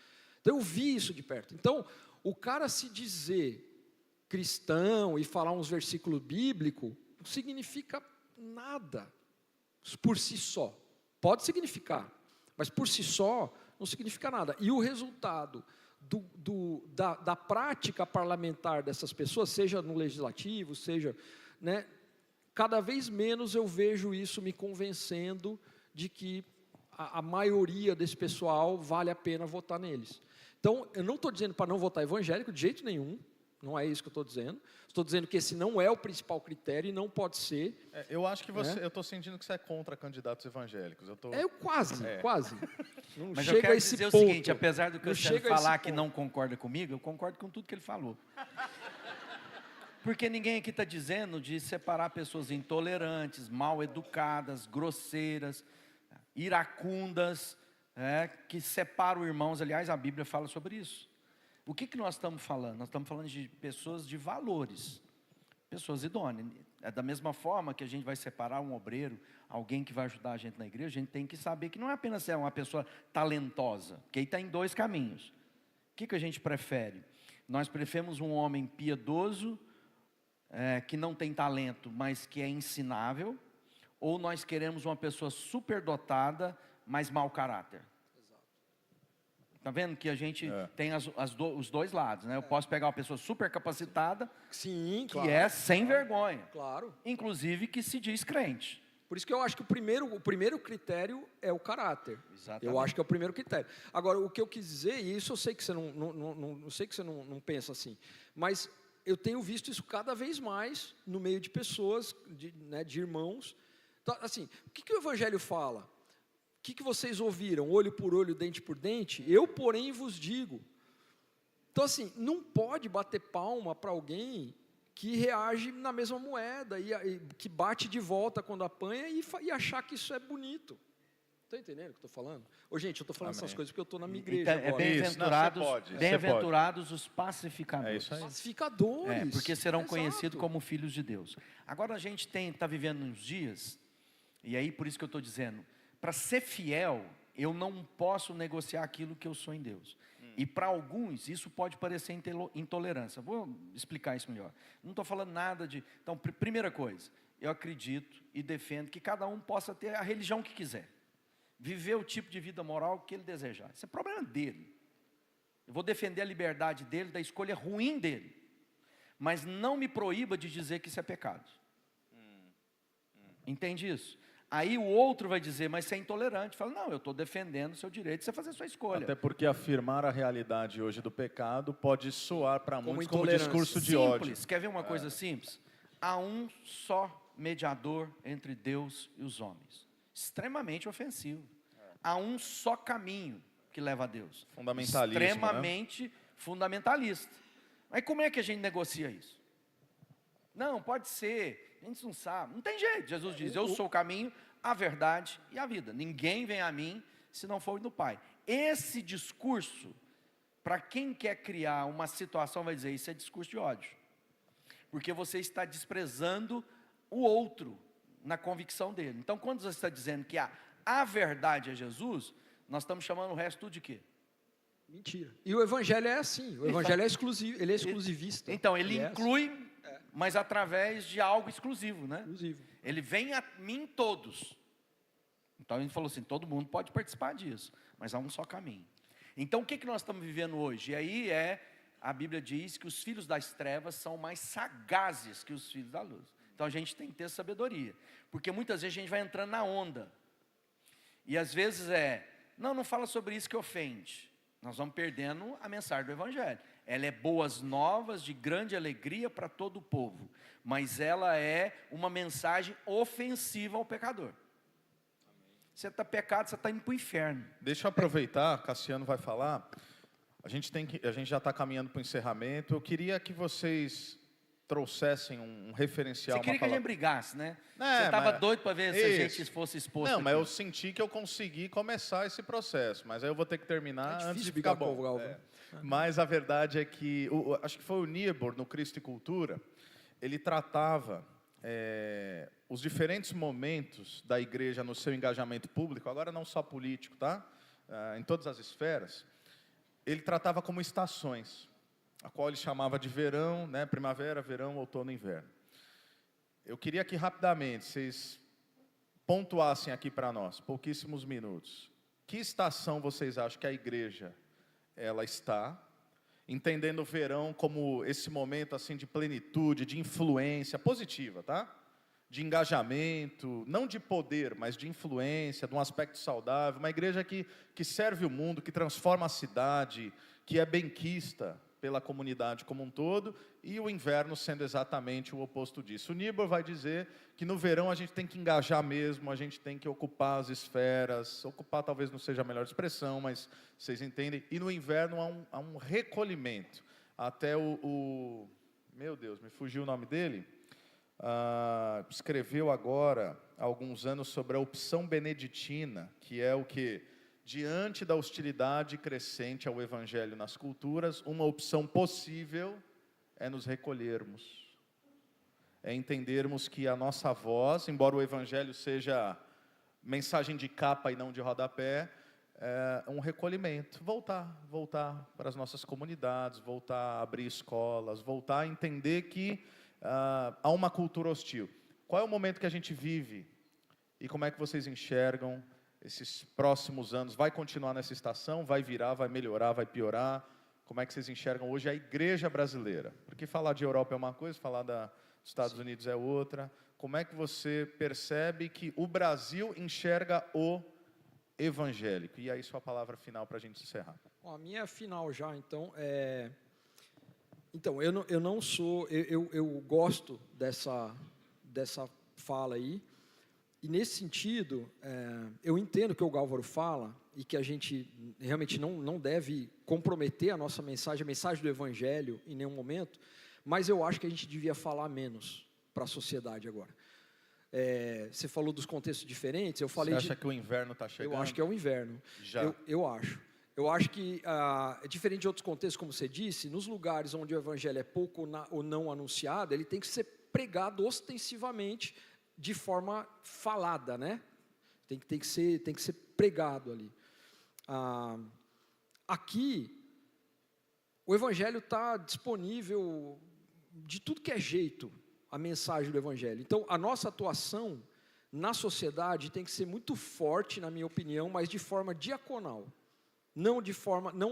Então eu vi isso de perto. Então, o cara se dizer cristão e falar uns versículos bíblicos, não significa nada, por si só. Pode significar, mas por si só, não significa nada. E o resultado da prática parlamentar dessas pessoas, seja no legislativo, seja, né, cada vez menos eu vejo isso me convencendo de que a maioria desse pessoal vale a pena votar neles. Então, eu não estou dizendo para não votar evangélico de jeito nenhum, Não é isso que eu estou dizendo. Estou dizendo que esse não é o principal critério e não pode ser. Eu acho que você, eu estou sentindo que você é contra candidatos evangélicos. Eu quase. Não Mas chega eu quero a esse dizer ponto. o seguinte, apesar do Não Cassiano chega a esse falar que ponto. não concorda comigo, eu concordo com tudo que ele falou. Porque ninguém aqui está dizendo de separar pessoas intolerantes, mal educadas, grosseiras, iracundas, que separam irmãos. Aliás, a Bíblia fala sobre isso. O que nós estamos falando? Nós estamos falando de pessoas de valores, pessoas idôneas. É da mesma forma que a gente vai separar um obreiro, alguém que vai ajudar a gente na igreja, a gente tem que saber que não é apenas ser uma pessoa talentosa, que aí está em dois caminhos. O que a gente prefere? Nós preferimos um homem piedoso, que não tem talento, mas que é ensinável, ou nós queremos uma pessoa superdotada, mas mau caráter? Está vendo que a gente tem os dois lados, né? Eu posso pegar uma pessoa super capacitada, Sim, que é sem vergonha, Claro. inclusive que se diz crente. Por isso que eu acho que o primeiro critério é o caráter. Exatamente. Eu acho que é o primeiro critério. Agora, o que eu quis dizer, e isso eu sei que você não sei que você não pensa assim, mas eu tenho visto isso cada vez mais no meio de pessoas, de irmãos. Então, assim, o que o Evangelho fala? O que vocês ouviram? Olho por olho, dente por dente? Eu, porém, vos digo. Então, assim, não pode bater palma para alguém que reage na mesma moeda, e que bate de volta quando apanha e achar que isso é bonito. Está entendendo o que eu estou falando? Ô, gente, eu estou falando essas coisas porque eu estou na minha igreja agora. Bem-aventurados os pacificadores. É isso aí. Pacificadores. Porque serão Exato. conhecidos como filhos de Deus. Agora a gente está vivendo uns dias, e aí por isso que eu estou dizendo, para ser fiel, eu não posso negociar aquilo que eu sou em Deus. E para alguns, isso pode parecer intolerância. Vou explicar isso melhor. Não estou falando nada de... Então, primeira coisa, eu acredito e defendo que cada um possa ter a religião que quiser. Viver o tipo de vida moral que ele desejar. Isso é problema dele. Eu vou defender a liberdade dele, da escolha ruim dele. Mas não me proíba de dizer que isso é pecado. Entende isso? Aí o outro vai dizer, mas você é intolerante. Fala, não, eu estou defendendo o seu direito de você fazer a sua escolha. Até porque afirmar a realidade hoje do pecado pode soar para muitos como intolerância. discurso de Simples. ódio. Quer ver uma coisa simples? Há um só mediador entre Deus e os homens. Extremamente ofensivo. Há um só caminho que leva a Deus. Fundamentalismo, extremamente fundamentalista. Mas como é que a gente negocia isso? Não, pode ser. A gente não sabe. Não tem jeito. Jesus diz, eu sou o caminho, a verdade e a vida. Ninguém vem a mim se não for no Pai. Esse discurso, para quem quer criar uma situação, vai dizer, isso é discurso de ódio. Porque você está desprezando o outro na convicção dele. Então, quando você está dizendo que a verdade é Jesus, nós estamos chamando o resto tudo de quê? Mentira. E o Evangelho é assim. O Evangelho é exclusivo, ele é exclusivista. Então, ele inclui, mas através de algo exclusivo, né? Exclusivo. Ele vem a mim todos. Então, ele falou assim, todo mundo pode participar disso, mas há um só caminho. Então, o que nós estamos vivendo hoje? E aí a Bíblia diz que os filhos das trevas são mais sagazes que os filhos da luz. Então, a gente tem que ter sabedoria. Porque muitas vezes a gente vai entrando na onda. E às vezes não fala sobre isso que ofende. Nós vamos perdendo a mensagem do Evangelho. Ela é boas novas, de grande alegria para todo o povo. Mas ela é uma mensagem ofensiva ao pecador. Você está pecado, você está indo para o inferno. Deixa eu aproveitar, Cassiano vai falar. A gente já está caminhando para o encerramento. Eu queria que vocês trouxessem um referencial. Você queria que a gente brigasse, né? Você estava doido para ver se a gente fosse exposto. Não, aqui. mas eu senti que eu consegui começar esse processo. Mas aí eu vou ter que terminar antes de ficar bom. Mas a verdade é que, acho que foi o Niebuhr, no Cristo e Cultura, ele tratava os diferentes momentos da igreja no seu engajamento público, agora não só político, tá? Em todas as esferas, ele tratava como estações, a qual ele chamava de verão, né? Primavera, verão, outono e inverno. Eu queria que rapidamente vocês pontuassem aqui para nós, pouquíssimos minutos. Que estação vocês acham que a igreja ela está, entendendo o verão como esse momento assim de plenitude, de influência positiva, tá? De engajamento, não de poder, mas de influência, de um aspecto saudável, uma igreja que serve o mundo, que transforma a cidade, que é benquista pela comunidade como um todo, e o inverno sendo exatamente o oposto disso. O Niebuhr vai dizer que no verão a gente tem que engajar mesmo, a gente tem que ocupar as esferas, ocupar talvez não seja a melhor expressão, mas vocês entendem, e no inverno há um recolhimento. Até meu Deus, me fugiu o nome dele, escreveu agora, há alguns anos, sobre a opção beneditina, que é o que? Diante da hostilidade crescente ao Evangelho nas culturas, uma opção possível é nos recolhermos. É entendermos que a nossa voz, embora o Evangelho seja mensagem de capa e não de rodapé, é um recolhimento. Voltar para as nossas comunidades, voltar a abrir escolas, voltar a entender que há uma cultura hostil. Qual é o momento que a gente vive? E como é que vocês enxergam esses próximos anos? Vai continuar nessa estação? Vai virar? Vai melhorar? Vai piorar? Como é que vocês enxergam hoje a igreja brasileira? Porque falar de Europa é uma coisa, falar dos Estados Unidos é outra. Como é que você percebe que o Brasil enxerga o evangélico? E aí, sua palavra final para a gente encerrar. Bom, a minha final já, então, Então, eu não sou... Eu gosto dessa fala aí. E, nesse sentido, eu entendo o que o Gálvaro fala e que a gente realmente não deve comprometer a nossa mensagem, a mensagem do Evangelho, em nenhum momento, mas eu acho que a gente devia falar menos para a sociedade agora. Você falou dos contextos diferentes, eu falei... Você acha que o inverno está chegando? Eu acho que é o inverno. Já. Eu acho. Eu acho que, diferente de outros contextos, como você disse, nos lugares onde o Evangelho é pouco ou não anunciado, ele tem que ser pregado ostensivamente, de forma falada, né? Tem que ser pregado ali. Aqui, o Evangelho está disponível de tudo que é jeito, a mensagem do Evangelho. Então, a nossa atuação na sociedade tem que ser muito forte, na minha opinião, mas de forma diaconal. Não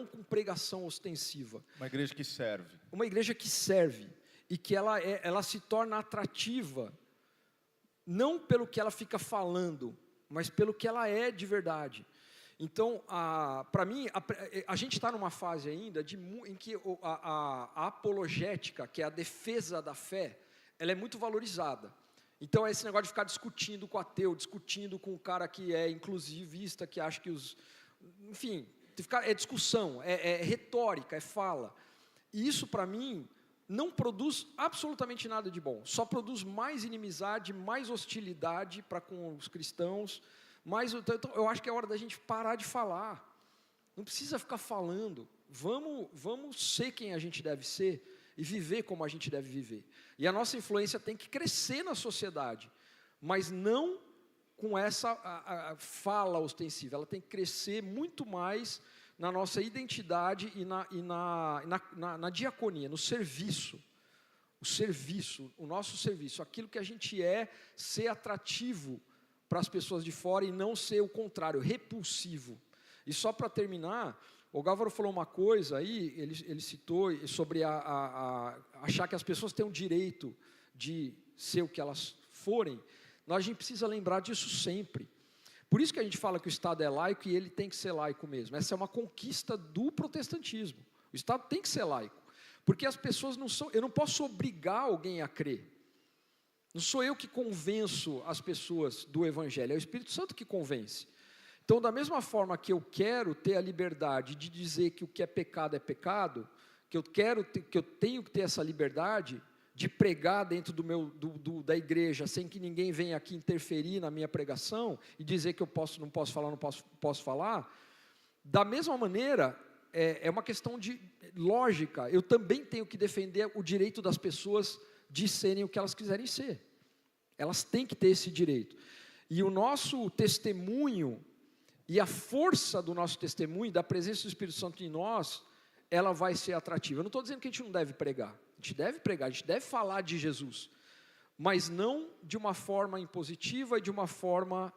com pregação ostensiva. Uma igreja que serve. Uma igreja que serve. E que ela se torna atrativa, não pelo que ela fica falando, mas pelo que ela é de verdade. Então, para mim, a gente está numa fase ainda em que a apologética, que é a defesa da fé, ela é muito valorizada. Então, esse negócio de ficar discutindo com o ateu, discutindo com o cara que é inclusivista, que acha que enfim, é discussão, é retórica, é fala. E isso, para mim, não produz absolutamente nada de bom. Só produz mais inimizade, mais hostilidade para com os cristãos. Então, eu acho que é hora da gente parar de falar. Não precisa ficar falando. Vamos ser quem a gente deve ser e viver como a gente deve viver. E a nossa influência tem que crescer na sociedade, mas não com essa fala ostensiva. Ela tem que crescer muito mais na nossa identidade e na diaconia, no serviço. O nosso serviço, aquilo que a gente ser atrativo para as pessoas de fora e não ser o contrário, repulsivo. E só para terminar, o Gálvaro falou uma coisa aí, ele citou sobre achar que as pessoas têm o direito de ser o que elas forem. A gente precisa lembrar disso sempre. Por isso que a gente fala que o Estado é laico e ele tem que ser laico mesmo. Essa é uma conquista do protestantismo. O Estado tem que ser laico. Porque as pessoas não são... Eu não posso obrigar alguém a crer. Não sou eu que convenço as pessoas do Evangelho, é o Espírito Santo que convence. Então, da mesma forma que eu quero ter a liberdade de dizer que o que é pecado, que eu tenho que ter essa liberdade de pregar dentro da igreja, sem que ninguém venha aqui interferir na minha pregação e dizer que eu não posso falar, da mesma maneira, é uma questão de lógica, eu também tenho que defender o direito das pessoas de serem o que elas quiserem ser. Elas têm que ter esse direito. E o nosso testemunho, e a força do nosso testemunho, da presença do Espírito Santo em nós, ela vai ser atrativa. Eu não estou dizendo que a gente não deve pregar. A gente deve pregar, a gente deve falar de Jesus. Mas não de uma forma impositiva e de uma forma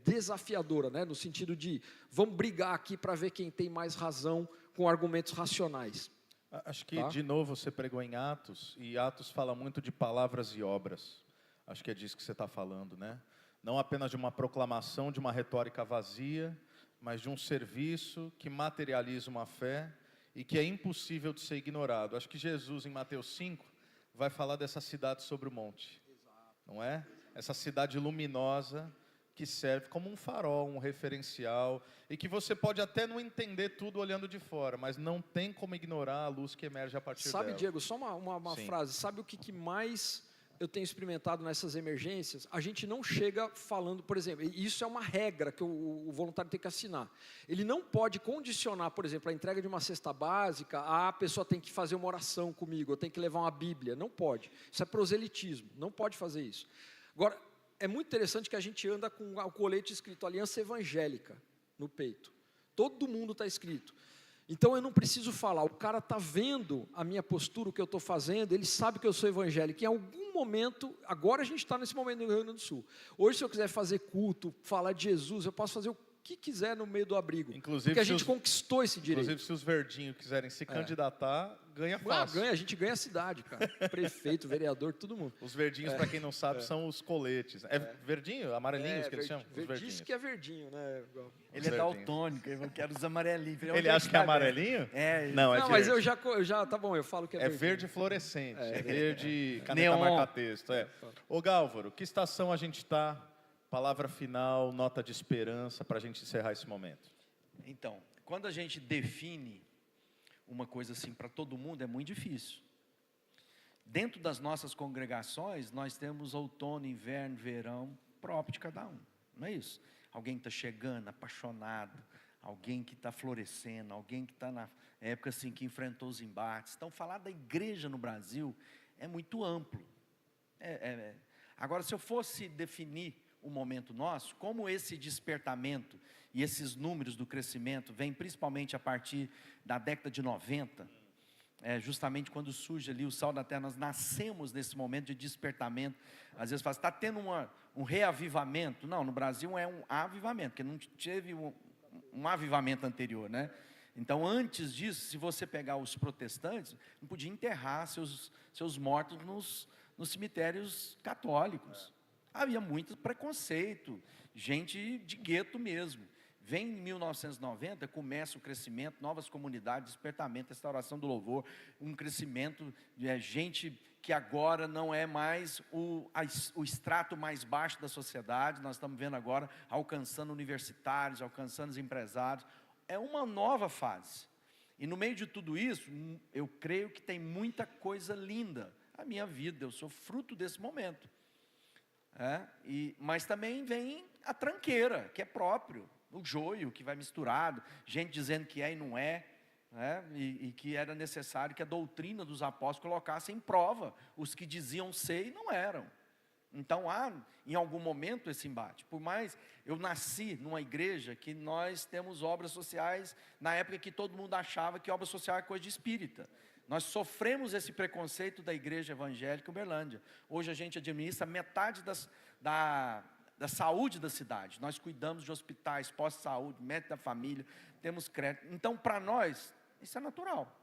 desafiadora, né? No sentido de, vamos brigar aqui para ver quem tem mais razão com argumentos racionais. Acho que, de novo, você pregou em Atos, e Atos fala muito de palavras e obras. Acho que é disso que você está falando, né? Não apenas de uma proclamação, de uma retórica vazia, mas de um serviço que materializa uma fé e que é impossível de ser ignorado. Acho que Jesus, em Mateus 5, vai falar dessa cidade sobre o monte, não é? Essa cidade luminosa que serve como um farol, um referencial, e que você pode até não entender tudo olhando de fora, mas não tem como ignorar a luz que emerge a partir dela. Sabe, Diego, só uma frase, sabe o que mais eu tenho experimentado nessas emergências? A gente não chega falando, por exemplo, e isso é uma regra que o voluntário tem que assinar. Ele não pode condicionar, por exemplo, a entrega de uma cesta básica, a pessoa tem que fazer uma oração comigo, eu tenho que levar uma Bíblia. Não pode. Isso é proselitismo, não pode fazer isso. Agora, é muito interessante que a gente anda com o colete escrito Aliança Evangélica no peito. Todo mundo está escrito. Então eu não preciso falar, o cara está vendo a minha postura, o que eu estou fazendo, ele sabe que eu sou evangélico. Em algum momento, agora a gente está nesse momento no Rio Grande do Sul. Hoje, se eu quiser fazer culto, falar de Jesus, eu posso fazer o que quiser no meio do abrigo. Inclusive, porque a gente conquistou esse direito. Inclusive, se os verdinhos quiserem se candidatar, ganha fácil. A gente ganha a cidade, cara. Prefeito, vereador, todo mundo. Os verdinhos, para quem não sabe, são os coletes. É verdinho? Amarelinhos que eles chamam? Os verdinhos. Diz que é verdinho, né? Ele é daltônico, eu quero os amarelinhos. Ele acha que é amarelinho? É. Não, é não, verde. mas eu já, tá bom, eu falo que é verde. É verde fluorescente, é verde caneta Neon. marca-texto. Ô Gálvaro, que estação a gente está? Palavra final, nota de esperança para a gente encerrar esse momento. Então, quando a gente define uma coisa assim para todo mundo, é muito difícil. Dentro das nossas congregações, nós temos outono, inverno, verão, próprio de cada um, não é isso? Alguém que está chegando, apaixonado, alguém que está florescendo, alguém que está na época assim, que enfrentou os embates. Então, falar da igreja no Brasil é muito amplo. Agora, se eu fosse definir o momento nosso, como esse despertamento e esses números do crescimento vêm principalmente a partir da década de 90, justamente quando surge ali o Sal da Terra, nós nascemos nesse momento de despertamento. Às vezes fala, está tendo um reavivamento. Não, no Brasil é um avivamento, porque não teve um avivamento anterior, né? Então, antes disso, se você pegar os protestantes, não podia enterrar seus mortos nos cemitérios católicos. Havia muito preconceito, gente de gueto mesmo. Vem em 1990, começa o crescimento, novas comunidades, despertamento, restauração do louvor, um crescimento de gente que agora não é mais o extrato mais baixo da sociedade, nós estamos vendo agora alcançando universitários, alcançando os empresários. É uma nova fase. E no meio de tudo isso, eu creio que tem muita coisa linda. A minha vida, eu sou fruto desse momento. Mas também vem a tranqueira, que é próprio, o joio que vai misturado, gente dizendo que é e não é, e que era necessário que a doutrina dos apóstolos colocasse em prova os que diziam ser e não eram. Então há em algum momento esse embate. Por mais eu nasci numa igreja que nós temos obras sociais, na época que todo mundo achava que obra social é coisa de espírita. Nós sofremos esse preconceito da igreja evangélica Uberlândia. Hoje a gente administra metade da saúde da cidade. Nós cuidamos de hospitais, postos de saúde, médico da família, temos crédito. Então, para nós, isso é natural.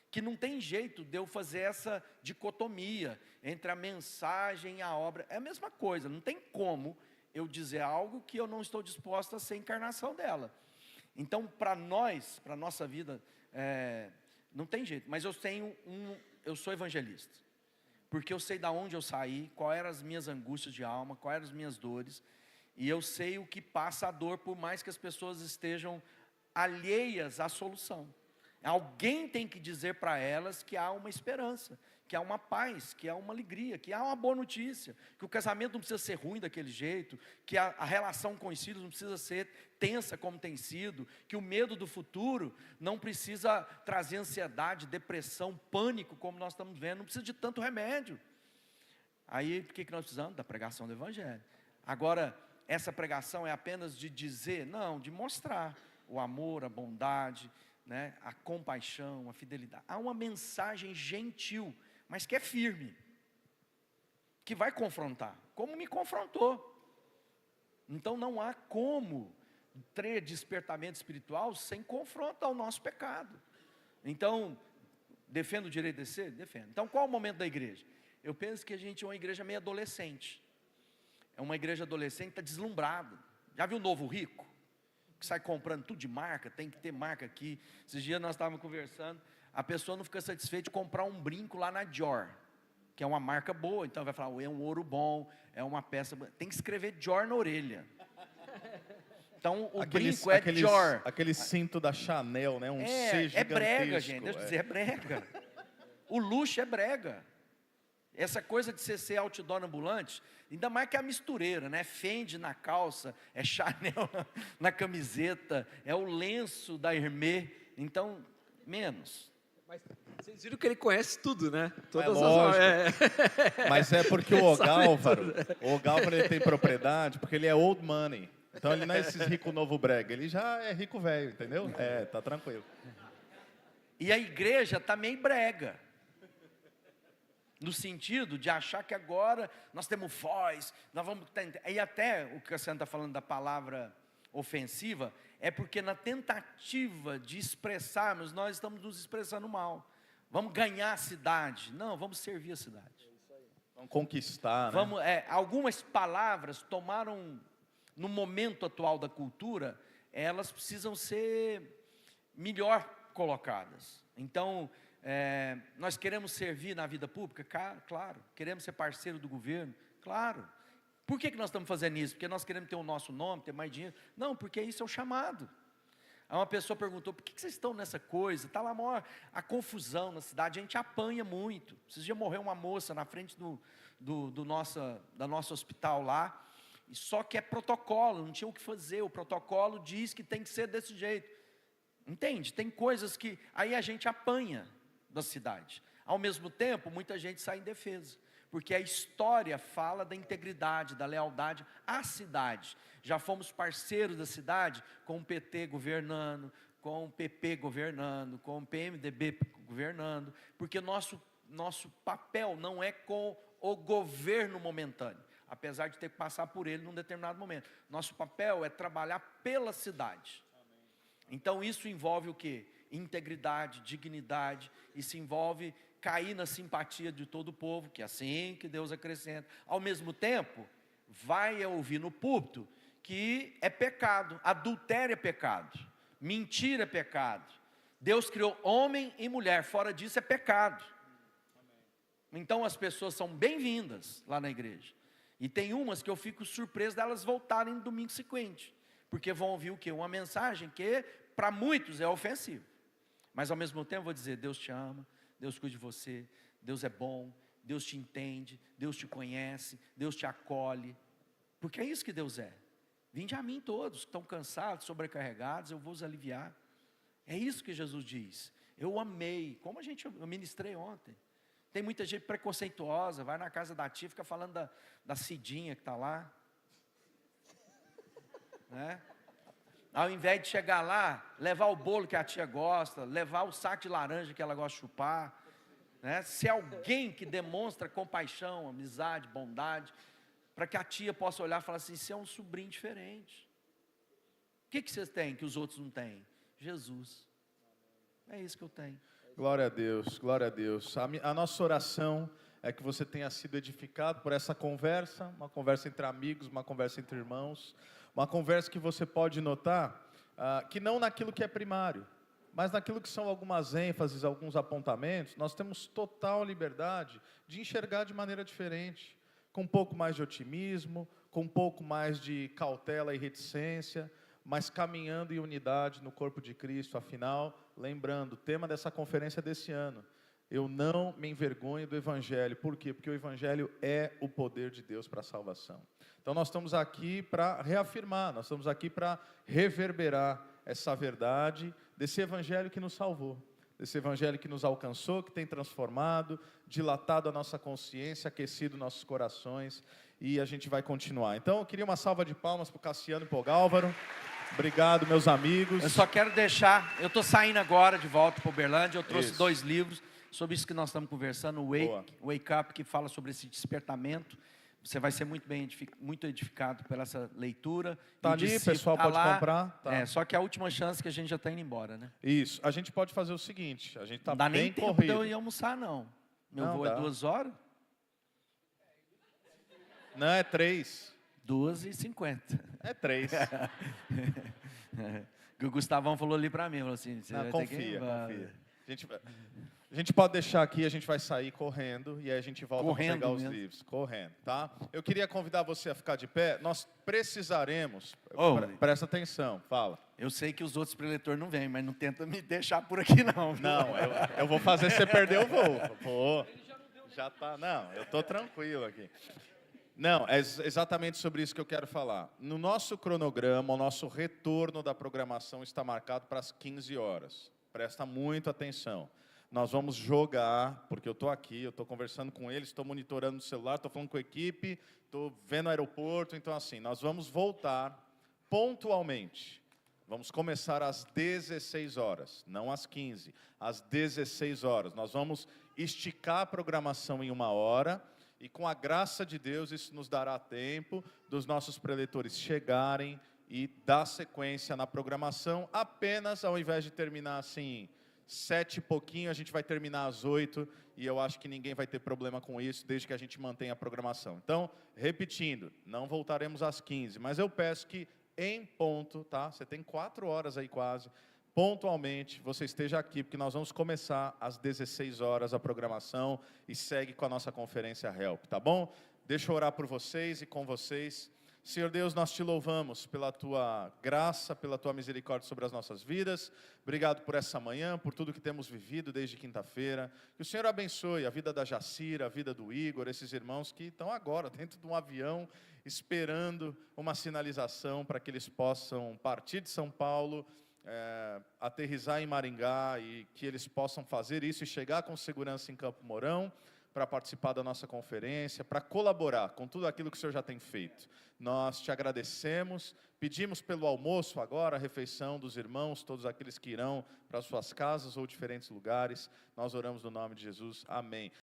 Que não tem jeito de eu fazer essa dicotomia entre a mensagem e a obra. É a mesma coisa, não tem como eu dizer algo que eu não estou disposto a ser encarnação dela. Então, para nós, para a nossa vida, não tem jeito, mas eu sou evangelista, porque eu sei de onde eu saí, quais eram as minhas angústias de alma, quais eram as minhas dores, e eu sei o que passa a dor, por mais que as pessoas estejam alheias à solução. Alguém tem que dizer para elas que há uma esperança, que há uma paz, que há uma alegria, que há uma boa notícia, que o casamento não precisa ser ruim daquele jeito, que a relação com os filhos não precisa ser tensa como tem sido, que o medo do futuro não precisa trazer ansiedade, depressão, pânico como nós estamos vendo, não precisa de tanto remédio. Aí, o que nós precisamos? Da pregação do Evangelho. Agora, essa pregação é apenas de dizer? Não, de mostrar o amor, a bondade, a compaixão, a fidelidade. Há uma mensagem gentil, mas que é firme, que vai confrontar, como me confrontou. Então não há como ter despertamento espiritual sem confronto ao nosso pecado. Então, defendo o direito de ser? Defendo. Então qual é o momento da igreja? Eu penso que a gente é uma igreja meio adolescente. É uma igreja adolescente que está deslumbrada. Já viu o Novo Rico? que sai comprando tudo de marca, tem que ter marca aqui. Esses dias nós estávamos conversando, a pessoa não fica satisfeita de comprar um brinco lá na Dior, que é uma marca boa, então vai falar, é um ouro bom, é uma peça, tem que escrever Dior na orelha. Então o brinco é Dior. Aquele cinto da Chanel, né? C gigantesco. É brega, gente, deixa eu dizer, é brega. O luxo é brega. Essa coisa de ser outdoor ambulante, ainda mais que a mistureira, né? Fendi na calça, é Chanel na camiseta, é o lenço da Hermès, então, menos. Mas vocês viram que ele conhece tudo, né? Todas lógico. as... Mas é porque o Gálvaro ele tem propriedade, porque ele é old money. Então ele não é esses rico novo brega, ele já é rico velho, entendeu? Tá tranquilo. E a igreja está meio brega. No sentido de achar que agora nós temos voz, nós vamos... E até o que a senhora está falando da palavra ofensiva, é porque na tentativa de expressarmos, nós estamos nos expressando mal. Vamos ganhar a cidade. Não, vamos servir a cidade. Vamos conquistar, né? Algumas palavras tomaram, no momento atual da cultura, elas precisam ser melhor colocadas. Então, nós queremos servir na vida pública? Claro. Queremos ser parceiro do governo? Claro. Por que nós estamos fazendo isso? Porque nós queremos ter o nosso nome, ter mais dinheiro? Não, porque isso é o chamado. Aí uma pessoa perguntou, por que vocês estão nessa coisa? Está lá a confusão na cidade, a gente apanha muito. Esses dias morreu uma moça na frente da nosso hospital lá, e só que é protocolo, não tinha o que fazer, o protocolo diz que tem que ser desse jeito. Entende? Tem coisas que aí a gente apanha da cidade. Ao mesmo tempo, muita gente sai em defesa, porque a história fala da integridade, da lealdade à cidade. Já fomos parceiros da cidade com o PT governando, com o PP governando, com o PMDB governando, porque nosso papel não é com o governo momentâneo, apesar de ter que passar por ele num determinado momento. Nosso papel é trabalhar pela cidade. Então isso envolve o quê? Integridade, dignidade, isso envolve cair na simpatia de todo o povo, que é assim que Deus acrescenta. Ao mesmo tempo, vai ouvir no púlpito que é pecado, adultério é pecado, mentira é pecado. Deus criou homem e mulher, fora disso é pecado. Então as pessoas são bem-vindas lá na igreja. E tem umas que eu fico surpreso delas voltarem no domingo seguinte, porque vão ouvir o quê? Uma mensagem que para muitos é ofensiva. Mas ao mesmo tempo eu vou dizer, Deus te ama, Deus cuida de você, Deus é bom, Deus te entende, Deus te conhece, Deus te acolhe, porque é isso que Deus é. Vinde a mim todos que estão cansados, sobrecarregados, eu vou os aliviar. É isso que Jesus diz. Eu amei, como eu ministrei ontem. Tem muita gente preconceituosa, vai na casa da tia, fica falando da Cidinha que está lá, né? Ao invés de chegar lá, levar o bolo que a tia gosta, levar o saco de laranja que ela gosta de chupar, né? Ser alguém que demonstra compaixão, amizade, bondade, para que a tia possa olhar e falar assim, você é um sobrinho diferente. O que vocês têm que os outros não têm? Jesus. É isso que eu tenho. Glória a Deus, glória a Deus. A nossa oração é que você tenha sido edificado por essa conversa, uma conversa entre amigos, uma conversa entre irmãos, uma conversa que você pode notar, que não naquilo que é primário, mas naquilo que são algumas ênfases, alguns apontamentos, nós temos total liberdade de enxergar de maneira diferente, com um pouco mais de otimismo, com um pouco mais de cautela e reticência, mas caminhando em unidade no corpo de Cristo. Afinal, lembrando, o tema dessa conferência desse ano, eu não me envergonho do Evangelho. Por quê? Porque o Evangelho é o poder de Deus para a salvação. Então nós estamos aqui para reafirmar, nós estamos aqui para reverberar essa verdade desse Evangelho que nos salvou, desse Evangelho que nos alcançou, que tem transformado, dilatado a nossa consciência, aquecido nossos corações, e a gente vai continuar. Então eu queria uma salva de palmas para o Cassiano e para o Gálvaro. Obrigado, meus amigos. Eu só quero deixar, eu estou saindo agora de volta para Uberlândia, eu trouxe 2 livros sobre isso que nós estamos conversando, o Wake Up, que fala sobre esse despertamento. Você vai ser muito edificado pela essa leitura. Está ali, pessoal, pode comprar. Tá. Só que é a última chance que a gente já está indo embora, né? Isso, a gente pode fazer o seguinte, a gente está bem corrido. Não dá nem tempo de eu ir almoçar, não. Meu voo é 2 horas? Não, é 3. 2h50. É 3. Que o Gustavão falou ali para mim, falou assim, você Não, vai ter que... confia, confia. A gente pode deixar aqui, a gente vai sair correndo e aí a gente volta para pegar os mesmo. livros. Correndo, tá? Eu queria convidar você a ficar de pé. Nós precisaremos... Oh, presta atenção, fala. eu sei que os outros preletores não vêm, mas não tenta me deixar por aqui não. Viu? Não, eu vou fazer você perder o voo. Pô, já tá... Não, eu tô tranquilo aqui. Não, é exatamente sobre isso que eu quero falar. No nosso cronograma, o nosso retorno da programação está marcado para as 15 horas. Presta muito atenção. Nós vamos jogar, porque eu estou aqui, eu estou conversando com eles, estou monitorando no celular, estou falando com a equipe, estou vendo o aeroporto. Então, assim, nós vamos voltar pontualmente. Vamos começar às 16 horas, não às 15, às 16 horas. Nós vamos esticar a programação em 1 hora e, com a graça de Deus, isso nos dará tempo dos nossos preletores chegarem e dar sequência na programação. Apenas, ao invés de terminar assim, 7 e pouquinho, a gente vai terminar às 8, e eu acho que ninguém vai ter problema com isso, desde que a gente mantenha a programação. Então, repetindo, não voltaremos às 15, mas eu peço que em ponto, tá? Você tem 4 horas aí quase, pontualmente, você esteja aqui, porque nós vamos começar às 16 horas a programação e segue com a nossa conferência Help, tá bom? Deixa eu orar por vocês e com vocês. Senhor Deus, nós te louvamos pela tua graça, pela tua misericórdia sobre as nossas vidas. Obrigado por essa manhã, por tudo que temos vivido desde quinta-feira. Que o Senhor abençoe a vida da Jacira, a vida do Igor, esses irmãos que estão agora dentro de um avião, esperando uma sinalização para que eles possam partir de São Paulo, aterrissar em Maringá e que eles possam fazer isso e chegar com segurança em Campo Mourão, para participar da nossa conferência, para colaborar com tudo aquilo que o Senhor já tem feito. Nós te agradecemos, pedimos pelo almoço agora, a refeição dos irmãos, todos aqueles que irão para suas casas ou diferentes lugares. Nós oramos no nome de Jesus. Amém.